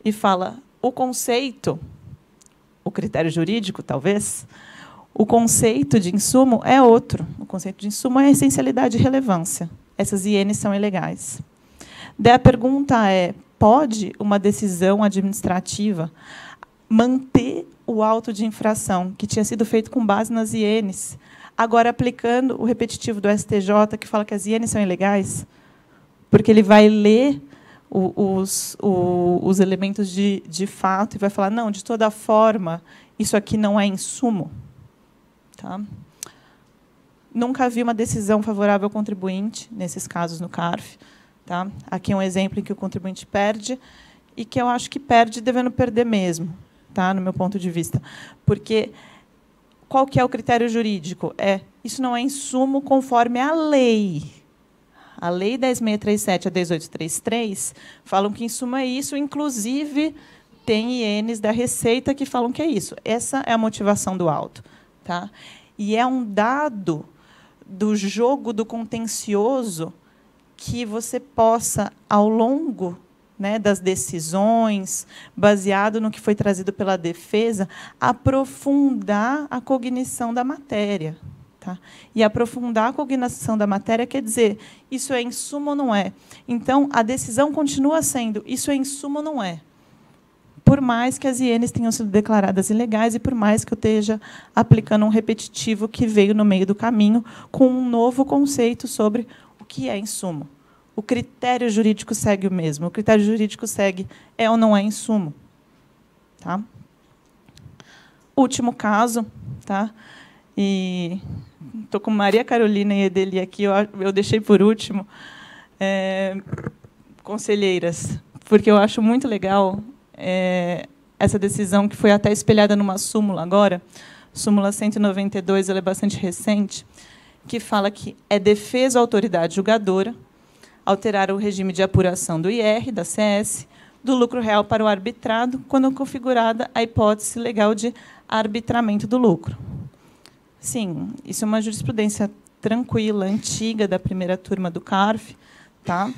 E fala, o conceito, o critério jurídico, talvez, o conceito de insumo é outro. O conceito de insumo é essencialidade e relevância. Essas ienes são ilegais. Daí a pergunta é, pode uma decisão administrativa manter o auto de infração, que tinha sido feito com base nas ienes, agora aplicando o repetitivo do STJ, que fala que as ienes são ilegais? Porque ele vai ler os elementos de fato e vai falar, não, de toda forma, isso aqui não é insumo. Tá? Nunca vi uma decisão favorável ao contribuinte, nesses casos no CARF. Tá? Aqui é um exemplo em que o contribuinte perde, e que eu acho que perde devendo perder mesmo, tá? No meu ponto de vista. Porque qual que é o critério jurídico? Isso não é insumo conforme a lei. A Lei 10.637 e a 1833 falam que insumo é isso, inclusive tem ienes da Receita que falam que é isso. Essa é a motivação do auto. Tá? E é um dado do jogo do contencioso que você possa, ao longo, né, das decisões, baseado no que foi trazido pela defesa, aprofundar a cognição da matéria. Tá? E aprofundar a cognição da matéria quer dizer, isso é insumo ou não é? Então, a decisão continua sendo, isso é insumo ou não é? por mais que as ienes tenham sido declaradas ilegais e por mais que eu esteja aplicando um repetitivo que veio no meio do caminho com um novo conceito sobre o que é insumo. O critério jurídico segue o mesmo. O critério jurídico segue é ou não é insumo. Tá? Último caso, tá? E estou com Maria Carolina e Edeli aqui, eu deixei por último. Conselheiras, porque eu acho muito legal essa decisão, que foi até espelhada numa súmula agora, súmula 192, ela é bastante recente, que fala que é defesa à autoridade julgadora alterar o regime de apuração do IR, da CS, do lucro real para o arbitrado, quando configurada a hipótese legal de arbitramento do lucro. Sim, isso é uma jurisprudência tranquila, antiga, da primeira turma do CARF, tá?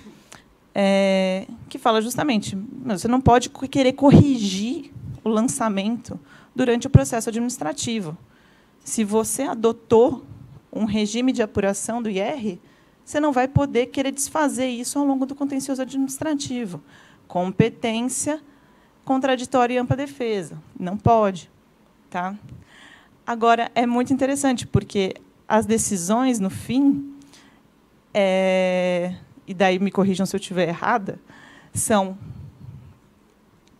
Que fala justamente, você não pode querer corrigir o lançamento durante o processo administrativo. Se você adotou um regime de apuração do IR, você não vai poder querer desfazer isso ao longo do contencioso administrativo. Competência contraditória e ampla defesa. Não pode. Tá? Agora, é muito interessante, porque as decisões, no fim, e daí me corrijam se eu estiver errada, são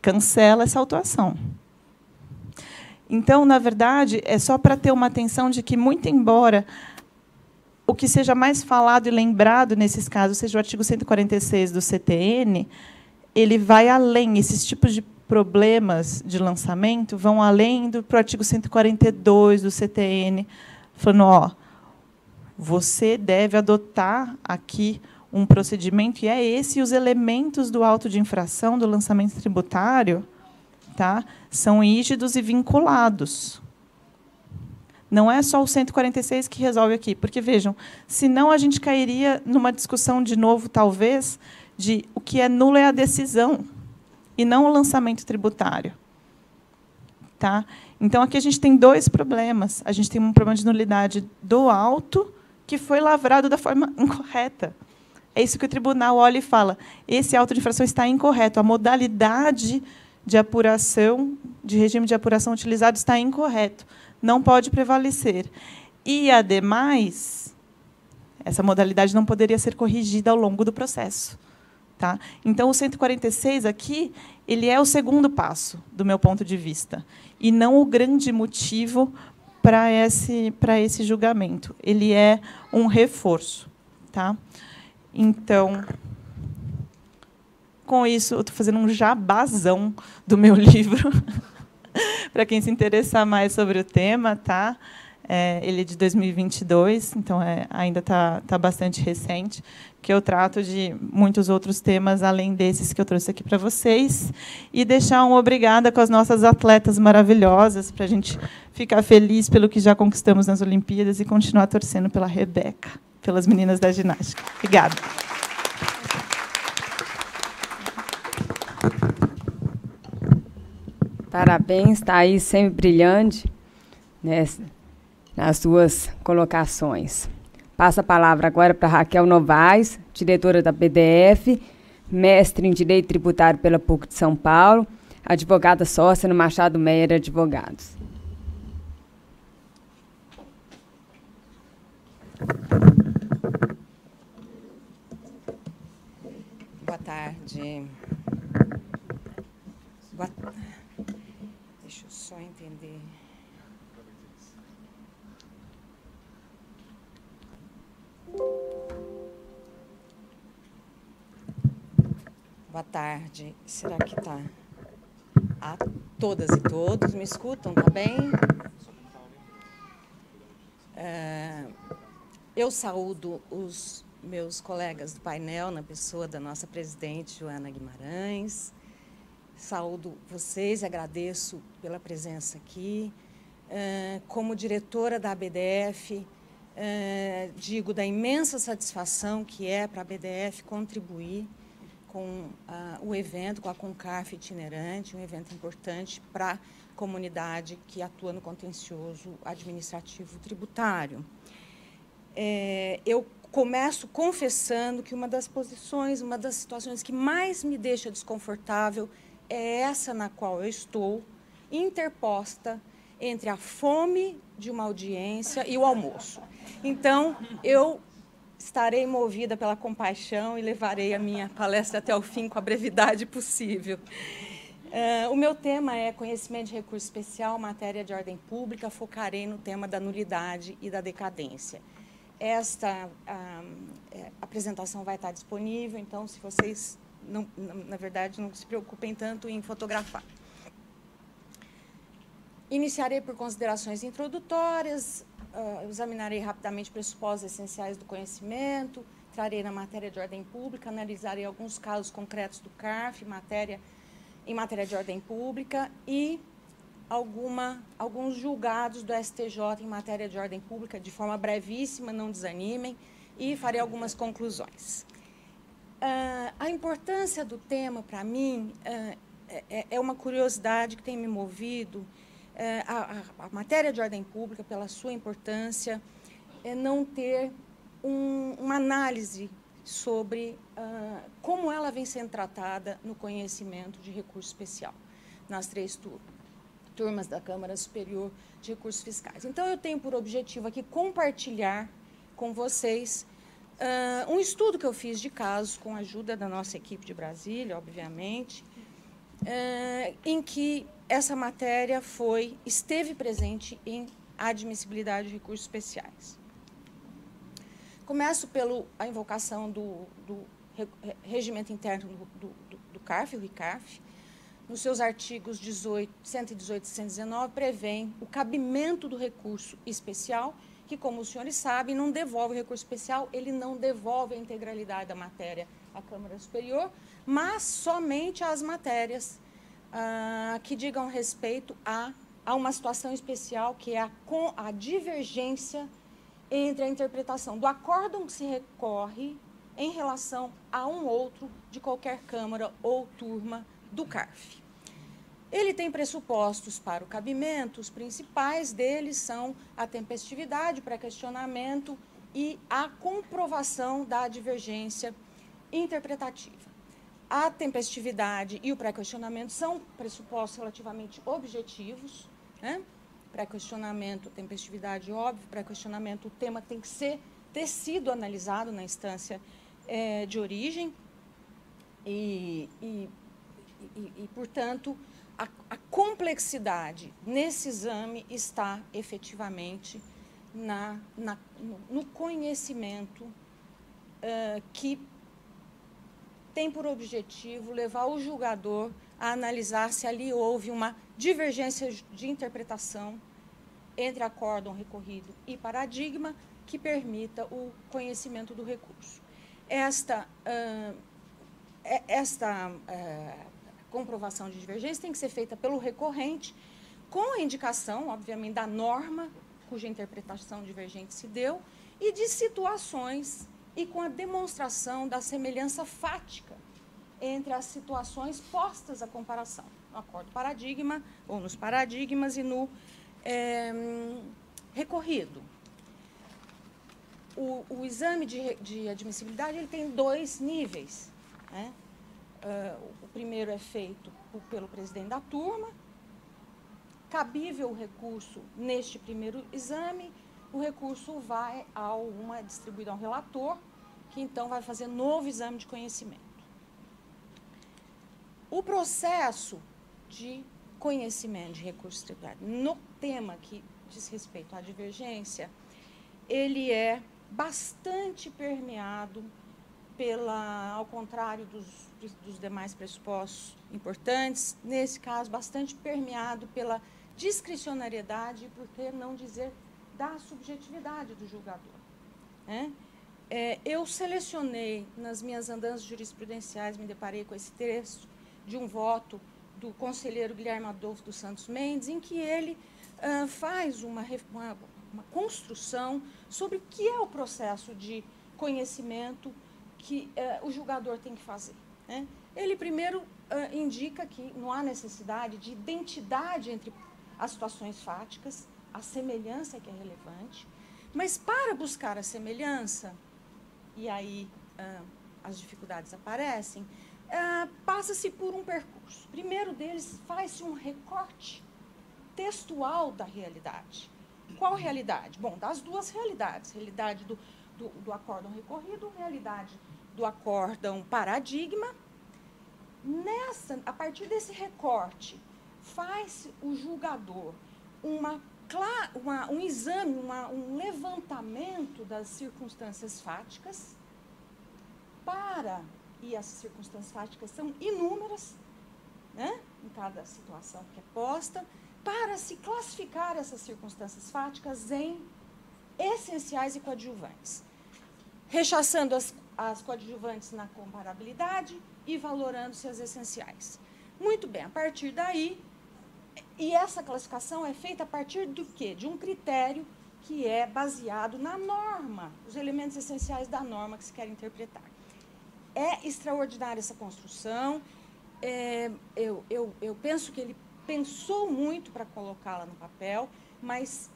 cancela essa autuação. Então, na verdade, é só para ter uma atenção de que, muito embora o que seja mais falado e lembrado nesses casos seja o artigo 146 do CTN, ele vai além, esses tipos de problemas de lançamento vão além do artigo 142 do CTN, falando, você deve adotar aqui um procedimento, e é esse, os elementos do auto de infração do lançamento tributário, tá, são rígidos e vinculados. Não é só o 146 que resolve aqui, porque, vejam, senão a gente cairia numa discussão, de novo, talvez, de o que é nulo é a decisão, e não o lançamento tributário. Tá? Então, aqui a gente tem dois problemas. A gente tem um problema de nulidade do auto, que foi lavrado da forma incorreta. É isso que o tribunal olha e fala, esse auto de infração está incorreto, a modalidade de apuração, de regime de apuração utilizado está incorreto, não pode prevalecer. E, ademais, essa modalidade não poderia ser corrigida ao longo do processo. Tá? Então, o 146 aqui, ele é o segundo passo, do meu ponto de vista, e não o grande motivo para esse julgamento. Ele é um reforço. Tá? Então, com isso, eu estou fazendo um jabazão do meu livro, para quem se interessar mais sobre o tema. Tá? Ele é de 2022, então ainda está bastante recente, que eu trato de muitos outros temas, além desses que eu trouxe aqui para vocês, e deixar um obrigada com as nossas atletas maravilhosas, para a gente ficar feliz pelo que já conquistamos nas Olimpíadas e continuar torcendo pela Rebeca, pelas meninas da ginástica. Obrigada. Parabéns, está aí sempre brilhante, né, nas suas colocações. Passo a palavra agora para Raquel Novaes, diretora da BDF, mestre em Direito Tributário pela PUC de São Paulo, advogada sócia no Machado Meyer Advogados. Boa tarde. Deixa eu só entender. Boa tarde. Será que está? Todas e todos me escutam, tá bem? Eu saúdo os meus colegas do painel, na pessoa da nossa presidente, Joana Guimarães. Saúdo vocês e agradeço pela presença aqui. Como diretora da ABDF, digo da imensa satisfação que é para a ABDF contribuir com o evento, com a CONCARF itinerante, um evento importante para a comunidade que atua no contencioso administrativo tributário. Eu começo confessando que uma das posições, uma das situações que mais me deixa desconfortável é essa na qual eu estou, interposta entre a fome de uma audiência e o almoço. Então, eu estarei movida pela compaixão e levarei a minha palestra até o fim com a brevidade possível. O meu tema é conhecimento de recurso especial, matéria de ordem pública. Focarei no tema da nulidade e da decadência. Esta apresentação vai estar disponível, então, se vocês, na verdade, não se preocupem tanto em fotografar. Iniciarei por considerações introdutórias, examinarei rapidamente pressupostos essenciais do conhecimento, trarei na matéria de ordem pública, analisarei alguns casos concretos do CARF em matéria de ordem pública e alguns julgados do STJ em matéria de ordem pública, de forma brevíssima, não desanimem, e farei algumas conclusões. A importância do tema, para mim, é uma curiosidade que tem me movido. A matéria de ordem pública, pela sua importância, é não ter uma análise sobre como ela vem sendo tratada no conhecimento de recurso especial, nas 3 turmas da Câmara Superior de Recursos Fiscais. Então, eu tenho por objetivo aqui compartilhar com vocês um estudo que eu fiz de casos, com a ajuda da nossa equipe de Brasília, obviamente, em que essa matéria esteve presente em admissibilidade de recursos especiais. Começo pela invocação do regimento interno do CARF, o RICARF. Nos seus artigos 118 e 119, prevêem o cabimento do recurso especial, que, como os senhores sabem, não devolve o recurso especial, ele não devolve a integralidade da matéria à Câmara Superior, mas somente às matérias que digam respeito a uma situação especial, que é a divergência entre a interpretação do acórdão que se recorre em relação a um outro de qualquer Câmara ou turma do CARF. Ele tem pressupostos para o cabimento, os principais deles são a tempestividade, o pré-questionamento e a comprovação da divergência interpretativa. A tempestividade e o pré-questionamento são pressupostos relativamente objetivos, né? Pré-questionamento, tempestividade, óbvio, pré-questionamento, o tema tem que ter sido analisado na instância de origem e portanto, a complexidade nesse exame está efetivamente no conhecimento que tem por objetivo levar o julgador a analisar se ali houve uma divergência de interpretação entre acórdão recorrido e paradigma que permita o conhecimento do recurso. Esta comprovação de divergência tem que ser feita pelo recorrente, com a indicação, obviamente, da norma cuja interpretação divergente se deu e de situações e com a demonstração da semelhança fática entre as situações postas à comparação, no acórdão paradigma, ou nos paradigmas e no recorrido. O exame de admissibilidade ele tem 2 níveis, né? O primeiro é feito pelo presidente da turma. Cabível o recurso neste primeiro exame, o recurso vai distribuído ao relator, que então vai fazer novo exame de conhecimento. O processo de conhecimento de recurso tributário no tema que diz respeito à divergência, ele é bastante permeado ao contrário dos demais pressupostos importantes, nesse caso, bastante permeado pela discricionariedade e, por que não dizer, da subjetividade do julgador, né? Eu selecionei, nas minhas andanças jurisprudenciais, me deparei com esse texto de um voto do conselheiro Guilherme Adolfo dos Santos Mendes, em que ele faz uma construção sobre o que é o processo de conhecimento que o julgador tem que fazer, né? Ele primeiro indica que não há necessidade de identidade entre as situações fáticas, a semelhança é que é relevante, mas para buscar a semelhança, e aí as dificuldades aparecem, passa-se por um percurso. Primeiro deles, faz-se um recorte textual da realidade. Qual realidade? Bom, das duas realidades. Realidade do acórdão recorrido, realidade do acórdão paradigma. A partir desse recorte, faz o julgador um exame, um levantamento das circunstâncias fáticas e as circunstâncias fáticas são inúmeras, né, em cada situação que é posta, para se classificar essas circunstâncias fáticas em essenciais e coadjuvantes, rechaçando as coadjuvantes na comparabilidade e valorando-se as essenciais. Muito bem, a partir daí, e essa classificação é feita a partir do quê? De um critério que é baseado na norma, os elementos essenciais da norma que se quer interpretar. É extraordinária essa construção, eu penso que ele pensou muito para colocá-la no papel, mas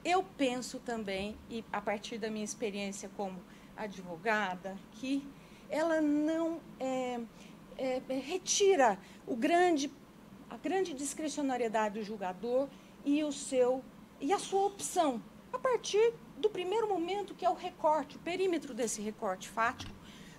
eu penso também, e a partir da minha experiência como advogada, que ela não retira a grande discricionariedade do julgador e a sua opção, a partir do primeiro momento, que é o recorte, o perímetro desse recorte fático,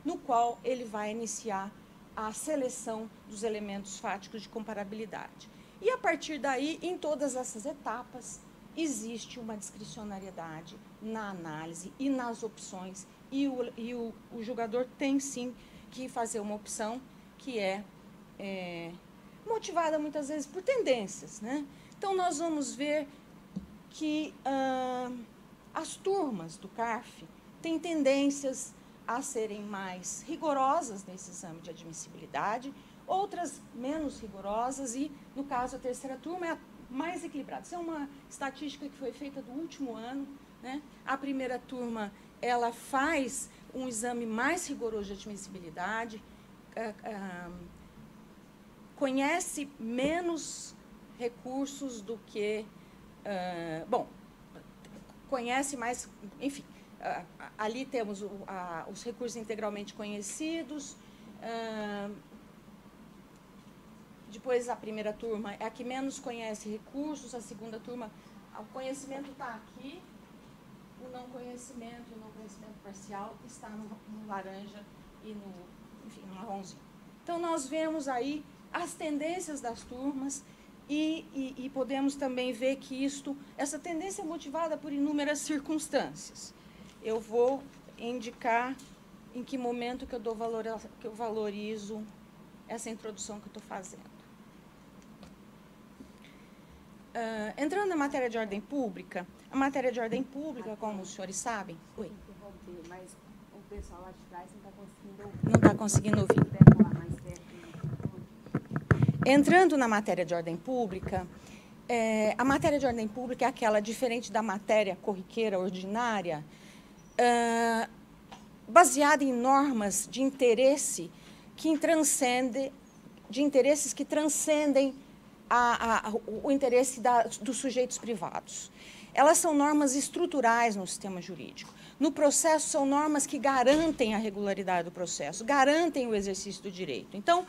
no qual ele vai iniciar a seleção dos elementos fáticos de comparabilidade. E, a partir daí, em todas essas etapas, existe uma discricionariedade na análise e nas opções, e o julgador tem, sim, que fazer uma opção que é motivada, muitas vezes, por tendências, né? Então, nós vamos ver que as turmas do CARF têm tendências a serem mais rigorosas nesse exame de admissibilidade, outras menos rigorosas e, no caso, a terceira turma é a mais equilibrada. Isso é uma estatística que foi feita do último ano, né? A primeira turma, ela faz um exame mais rigoroso de admissibilidade, conhece menos recursos do que... conhece mais... Enfim, ali temos os recursos integralmente conhecidos. Depois, a primeira turma é a que menos conhece recursos, a segunda turma, o conhecimento está aqui, o não conhecimento parcial está no laranja e no marronzinho. Então, nós vemos aí as tendências das turmas e podemos também ver que essa tendência é motivada por inúmeras circunstâncias. Eu vou indicar em que momento que eu valorizo essa introdução que eu estou fazendo. Entrando na matéria de ordem pública, a matéria de ordem pública, como os senhores sabem... Oi. Mas o pessoal lá de trás não está conseguindo ouvir. Não está conseguindo ouvir. Entrando na matéria de ordem pública, a matéria de ordem pública é aquela diferente da matéria corriqueira ordinária, baseada em normas de interesse interesses que transcendem o interesse dos sujeitos privados. Elas são normas estruturais no sistema jurídico. No processo, são normas que garantem a regularidade do processo, garantem o exercício do direito. Então,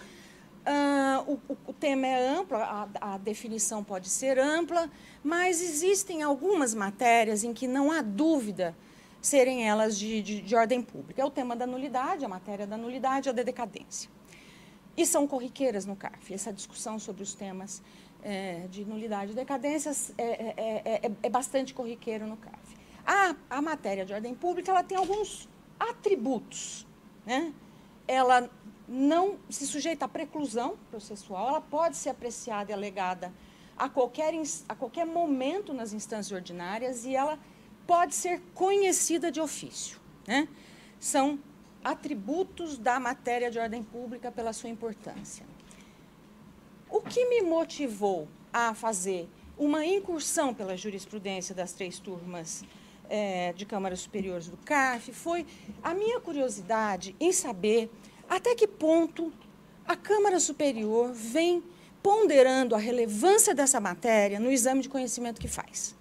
o tema é amplo, a definição pode ser ampla, mas existem algumas matérias em que não há dúvida serem elas de ordem pública. É o tema da nulidade, a matéria da nulidade e a da decadência. E são corriqueiras no CARF. Essa discussão sobre os temas de nulidade e decadência é bastante corriqueira no CARF. A matéria de ordem pública ela tem alguns atributos, né? Ela não se sujeita à preclusão processual, ela pode ser apreciada e alegada a qualquer momento nas instâncias ordinárias e ela pode ser conhecida de ofício, né? São atributos da matéria de ordem pública pela sua importância. O que me motivou a fazer uma incursão pela jurisprudência das 3 turmas de câmaras superiores do CARF foi a minha curiosidade em saber até que ponto a Câmara Superior vem ponderando a relevância dessa matéria no exame de conhecimento que faz.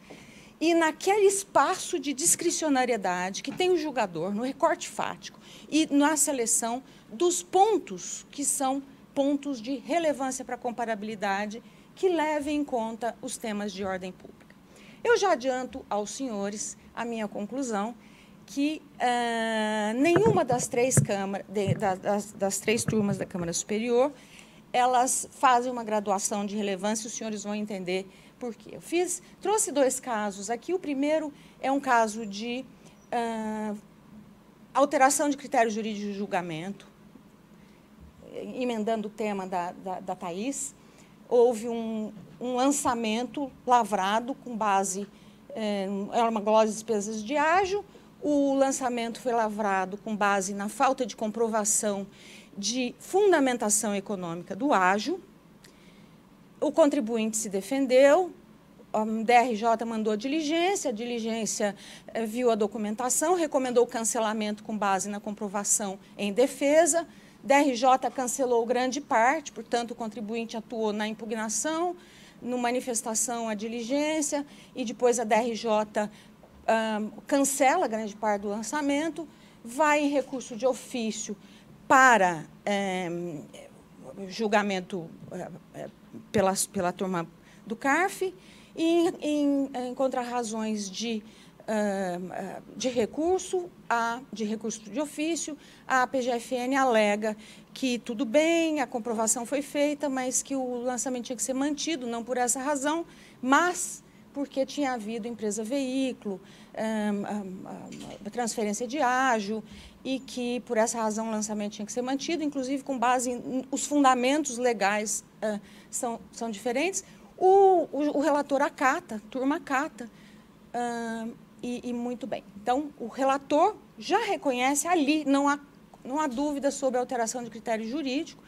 E naquele espaço de discricionariedade que tem o julgador, no recorte fático e na seleção dos pontos que são pontos de relevância para a comparabilidade que levem em conta os temas de ordem pública. Eu já adianto aos senhores a minha conclusão que nenhuma das três das três turmas da Câmara Superior, elas fazem uma graduação de relevância, os senhores vão entender por quê. Eu trouxe 2 casos aqui. O primeiro é um caso de alteração de critério jurídico de julgamento, emendando o tema da Thaís. Houve um lançamento lavrado com base era uma glose de despesas de ágio. O lançamento foi lavrado com base na falta de comprovação de fundamentação econômica do ágio. O contribuinte se defendeu, a DRJ mandou a diligência viu a documentação, recomendou o cancelamento com base na comprovação em defesa. DRJ cancelou grande parte, portanto, o contribuinte atuou na impugnação, no manifestação à diligência, e depois a DRJ cancela grande parte do lançamento, vai em recurso de ofício para julgamento pela turma do CARF, e em contrarrazões de recurso de ofício, a PGFN alega que tudo bem, a comprovação foi feita, mas que o lançamento tinha que ser mantido, não por essa razão, mas porque tinha havido empresa veículo, transferência de ágio, e que, por essa razão, o lançamento tinha que ser mantido, inclusive com base os fundamentos legais são diferentes. O relator acata, turma acata, e muito bem. Então, o relator já reconhece ali, não há dúvida sobre a alteração de critério jurídico.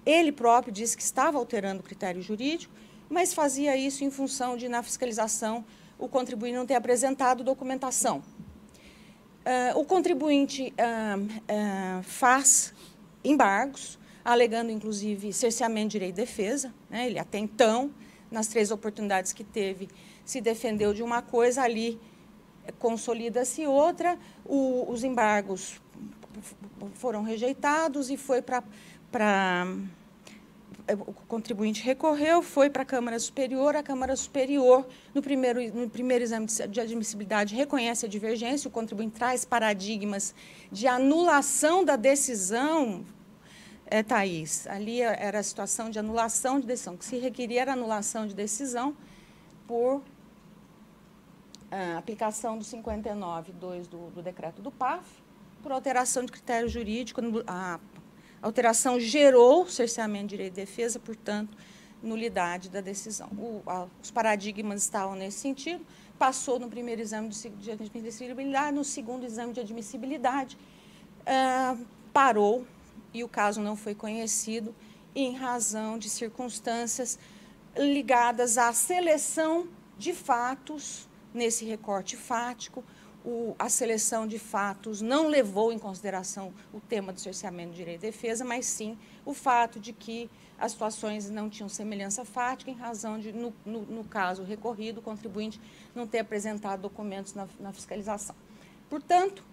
Ele próprio disse que estava alterando o critério jurídico, mas fazia isso em função de, na fiscalização, o contribuinte não ter apresentado documentação. O contribuinte faz embargos, alegando, inclusive, cerceamento de direito de defesa, né? Ele, até então, nas 3 oportunidades que teve, se defendeu de uma coisa, ali consolida-se outra, os embargos foram rejeitados e foi para o contribuinte recorreu, foi para a Câmara Superior. A Câmara Superior, no primeiro exame de admissibilidade, reconhece a divergência, o contribuinte traz paradigmas de anulação da decisão, Thaís. Ali era a situação de anulação de decisão, que se requeria era anulação de decisão por aplicação do 59.2 do decreto do PAF, por alteração de critério jurídico. A alteração gerou cerceamento de direito de defesa, portanto, nulidade da decisão. Os paradigmas estavam nesse sentido. Passou no primeiro exame de admissibilidade, no segundo exame de admissibilidade, parou, e o caso não foi conhecido em razão de circunstâncias ligadas à seleção de fatos nesse recorte fático. A seleção de fatos não levou em consideração o tema do cerceamento de direito de defesa, mas sim o fato de que as situações não tinham semelhança fática, em razão de, no caso recorrido, o contribuinte não ter apresentado documentos na fiscalização. Portanto,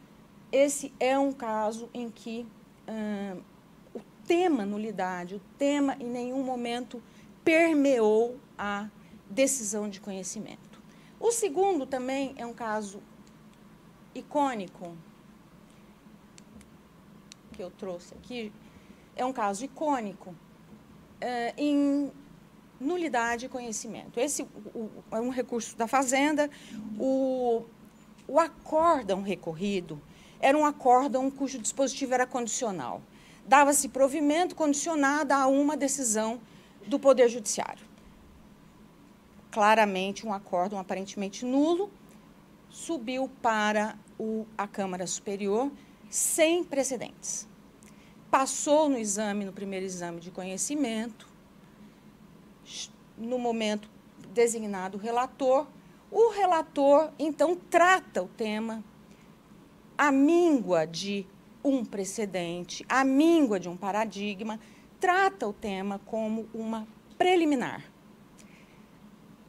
esse é um caso em que o tema nulidade, o tema em nenhum momento permeou a decisão de conhecimento. O segundo também é um caso icônico, que eu trouxe aqui, é um caso icônico em nulidade e conhecimento. Esse é um recurso da Fazenda. O acórdão recorrido era um acórdão cujo dispositivo era condicional. Dava-se provimento condicionado a uma decisão do Poder Judiciário. Claramente, um acórdão aparentemente nulo, subiu para a Câmara Superior sem precedentes. Passou no primeiro exame de conhecimento, no momento designado o relator então, trata o tema à míngua de um precedente, à míngua de um paradigma, trata o tema como uma preliminar.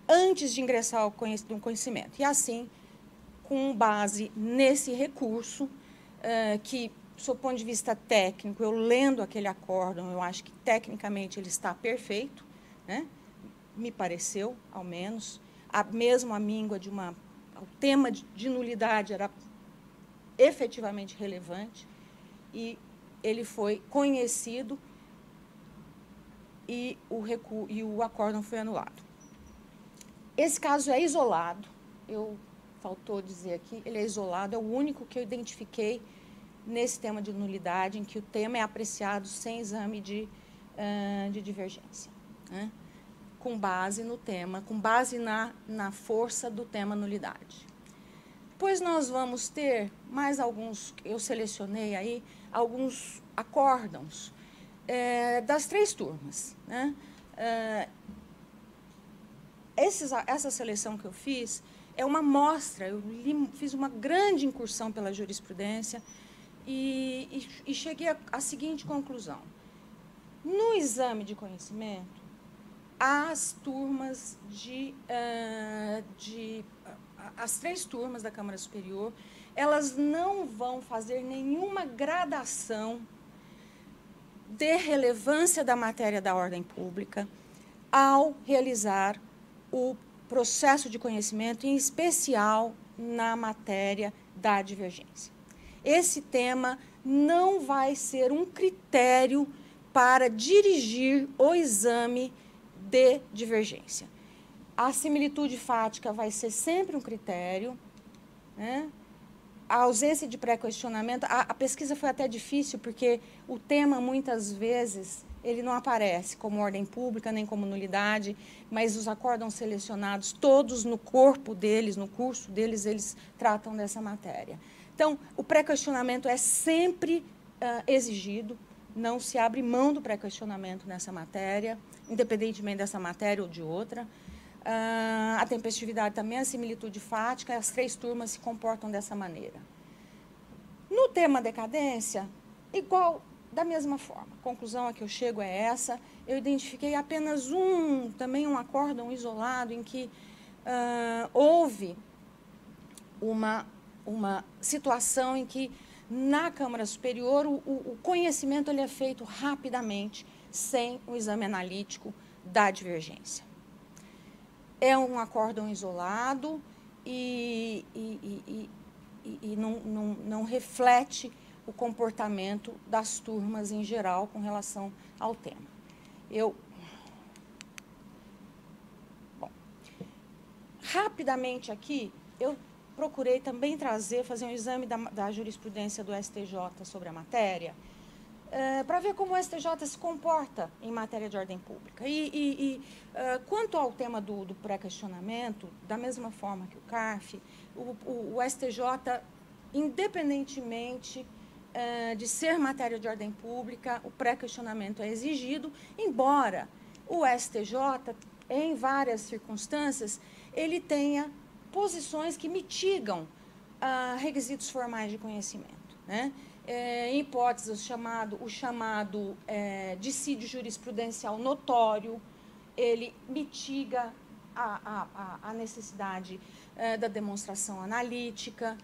antes de ingressar no conhecimento. E, assim, com base nesse recurso, que, do ponto de vista técnico, eu lendo aquele acórdão, eu acho que, tecnicamente, ele está perfeito, né? Me pareceu, ao menos. Mesmo a míngua o tema de nulidade era efetivamente relevante, e ele foi conhecido e o acórdão foi anulado. Esse caso é isolado, faltou dizer aqui, ele é isolado, é o único que eu identifiquei nesse tema de nulidade, em que o tema é apreciado sem exame de divergência, né? Com base no tema, com base na força do tema nulidade. Depois nós vamos ter mais alguns, eu selecionei aí, alguns acórdãos das 3 turmas, né? Essa seleção que eu fiz é uma amostra, fiz uma grande incursão pela jurisprudência e cheguei à seguinte conclusão. No exame de conhecimento, as turmas as 3 turmas da Câmara Superior, elas não vão fazer nenhuma gradação de relevância da matéria da ordem pública ao realizar o processo de conhecimento, em especial na matéria da divergência. Esse tema não vai ser um critério para dirigir o exame de divergência. A similitude fática vai ser sempre um critério, né? A ausência de pré-questionamento, a pesquisa foi até difícil, porque o tema, muitas vezes, ele não aparece como ordem pública, nem como nulidade, mas os acórdãos selecionados, todos no corpo deles, no curso deles, eles tratam dessa matéria. Então, o pré-questionamento é sempre exigido, não se abre mão do pré-questionamento nessa matéria, independentemente dessa matéria ou de outra. A tempestividade também, a similitude fática, as 3 turmas se comportam dessa maneira. No tema decadência, da mesma forma. A conclusão a que eu chego é essa. Eu identifiquei apenas também um acórdão isolado em que houve uma situação em que, na Câmara Superior, o conhecimento ele é feito rapidamente, sem o exame analítico da divergência. É um acórdão isolado e não reflete o comportamento das turmas em geral com relação ao tema. Rapidamente aqui, eu procurei também fazer um exame da jurisprudência do STJ sobre a matéria, para ver como o STJ se comporta em matéria de ordem pública. Quanto ao tema do pré-questionamento, da mesma forma que o CARF, o STJ, independentemente de ser matéria de ordem pública, o pré-questionamento é exigido, embora o STJ, em várias circunstâncias, ele tenha posições que mitigam requisitos formais de conhecimento, né? Em hipóteses, o chamado dissídio jurisprudencial notório, ele mitiga a necessidade da demonstração analítica.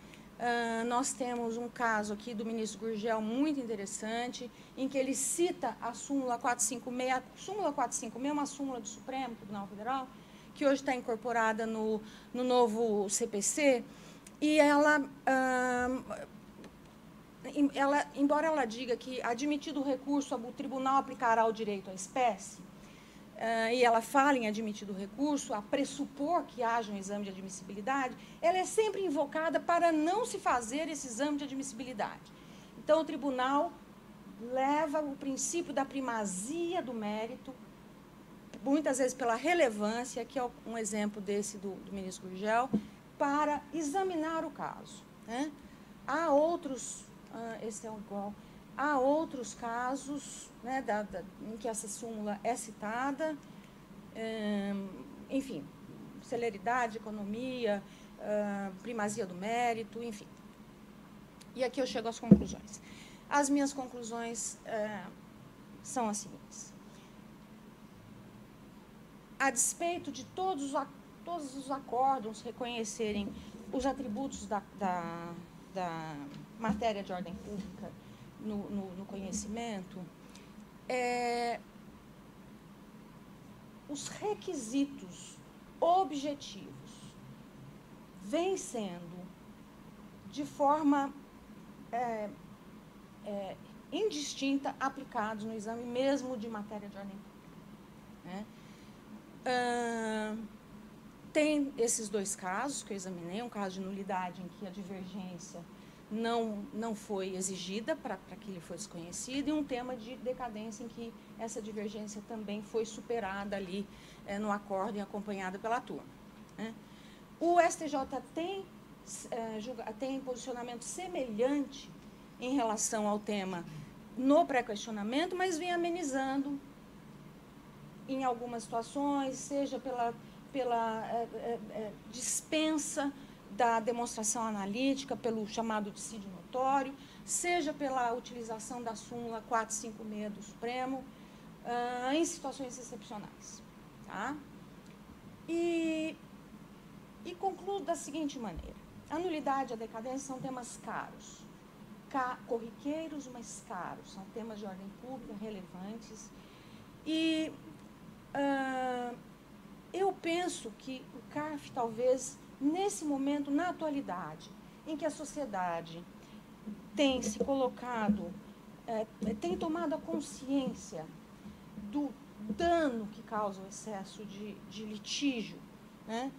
Nós temos um caso aqui do ministro Gurgel muito interessante, em que ele cita a súmula 456. A súmula 456 é uma súmula do Supremo Tribunal Federal, que hoje está incorporada no novo CPC, e embora ela diga que, admitido o recurso, o tribunal aplicará o direito à espécie, e ela fala em admitido o recurso, a pressupor que haja um exame de admissibilidade, ela é sempre invocada para não se fazer esse exame de admissibilidade. Então, o tribunal leva o princípio da primazia do mérito, muitas vezes pela relevância, que é um exemplo desse do ministro Gurgel, para examinar o caso, né? Há outros, esse é igual, há outros casos, né, em que essa súmula é citada, enfim, celeridade, economia, primazia do mérito, enfim. E aqui eu chego às conclusões. As minhas conclusões são as seguintes. A despeito de todos todos os acórdãos reconhecerem os atributos da matéria de ordem pública no conhecimento, os requisitos objetivos vêm sendo, de forma indistinta, aplicados no exame mesmo de matéria de ordem pública, né? Tem esses dois casos que eu examinei, um caso de nulidade em que a divergência não foi exigida para que ele fosse conhecido, e um tema de decadência em que essa divergência também foi superada ali no acórdão, acompanhada pela turma, né? O STJ tem posicionamento semelhante em relação ao tema no pré-questionamento, mas vem amenizando em algumas situações, seja pela dispensa da demonstração analítica, pelo chamado dissídio notório, seja pela utilização da súmula 456 do Supremo, em situações excepcionais. Tá? E concluo da seguinte maneira. A nulidade e a decadência são temas caros, corriqueiros, mas caros, são temas de ordem pública relevantes. E eu penso que o CARF, talvez, nesse momento, na atualidade, em que a sociedade tem se colocado, tem tomado a consciência do dano que causa o excesso de litígio, né,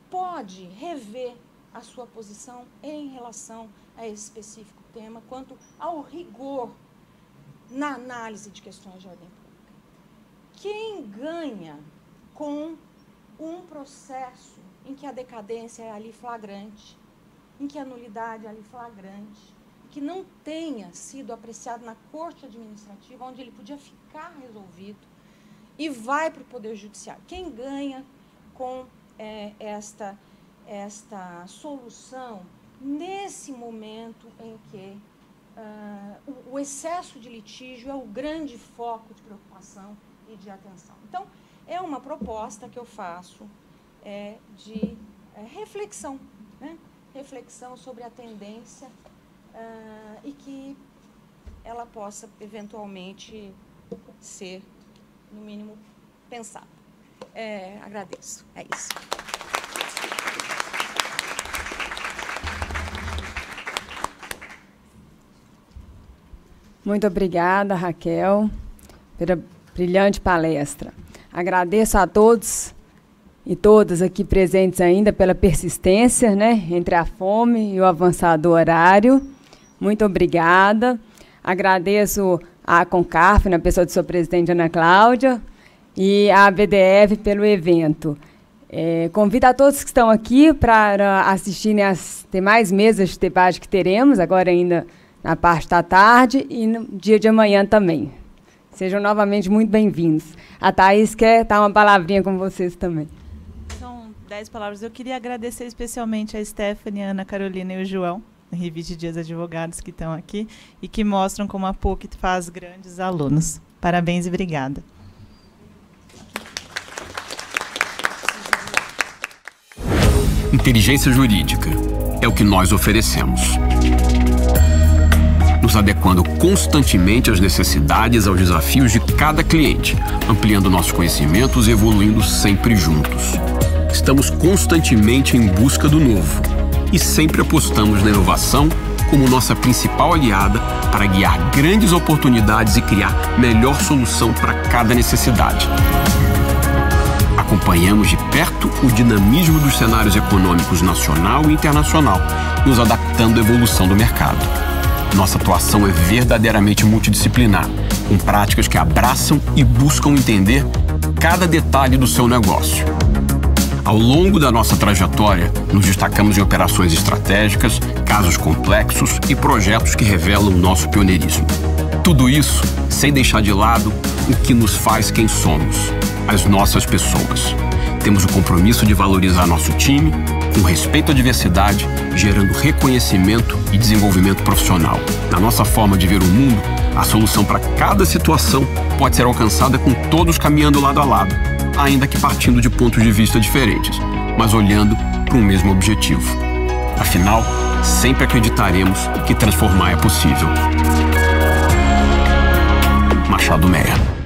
pode rever a sua posição em relação a esse específico tema, quanto ao rigor na análise de questões de ordem pública. Quem ganha com um processo em que a decadência é ali flagrante, em que a nulidade é ali flagrante, que não tenha sido apreciado na corte administrativa, onde ele podia ficar resolvido, e vai para o Poder Judiciário? Quem ganha com esta solução nesse momento em que o excesso de litígio é o grande foco de preocupação e de atenção? Então, é uma proposta que eu faço de reflexão, né? Reflexão sobre a tendência e que ela possa, eventualmente, ser, no mínimo, pensada. Agradeço. É isso. Muito obrigada, Raquel, pela brilhante palestra. Agradeço a todos e todas aqui presentes ainda pela persistência, né, entre a fome e o avançado horário. Muito obrigada. Agradeço a CONCARF, na pessoa de sua presidente, Ana Cláudia, e a BDF pelo evento. Convido a todos que estão aqui para assistirem às demais mesas de debate que teremos, agora ainda na parte da tarde e no dia de amanhã também. Sejam novamente muito bem-vindos. A Thaís quer dar uma palavrinha com vocês também. São 10 palavras. Eu queria agradecer especialmente a Stephanie, a Ana Carolina e o João, Revide Dias Advogados, que estão aqui e que mostram como a PUC faz grandes alunos. Parabéns e obrigada. Inteligência jurídica é o que nós oferecemos, nos adequando constantemente às necessidades e aos desafios de cada cliente, ampliando nossos conhecimentos e evoluindo sempre juntos. Estamos constantemente em busca do novo e sempre apostamos na inovação como nossa principal aliada para guiar grandes oportunidades e criar melhor solução para cada necessidade. Acompanhamos de perto o dinamismo dos cenários econômicos nacional e internacional, nos adaptando à evolução do mercado. Nossa atuação é verdadeiramente multidisciplinar, com práticas que abraçam e buscam entender cada detalhe do seu negócio. Ao longo da nossa trajetória, nos destacamos em operações estratégicas, casos complexos e projetos que revelam nosso pioneirismo. Tudo isso sem deixar de lado o que nos faz quem somos, as nossas pessoas. Temos o compromisso de valorizar nosso time, com respeito à diversidade, gerando reconhecimento e desenvolvimento profissional. Na nossa forma de ver o mundo, a solução para cada situação pode ser alcançada com todos caminhando lado a lado. ainda que partindo de pontos de vista diferentes, mas olhando para um mesmo objetivo. Afinal, sempre acreditaremos que transformar é possível. Machado Meyer.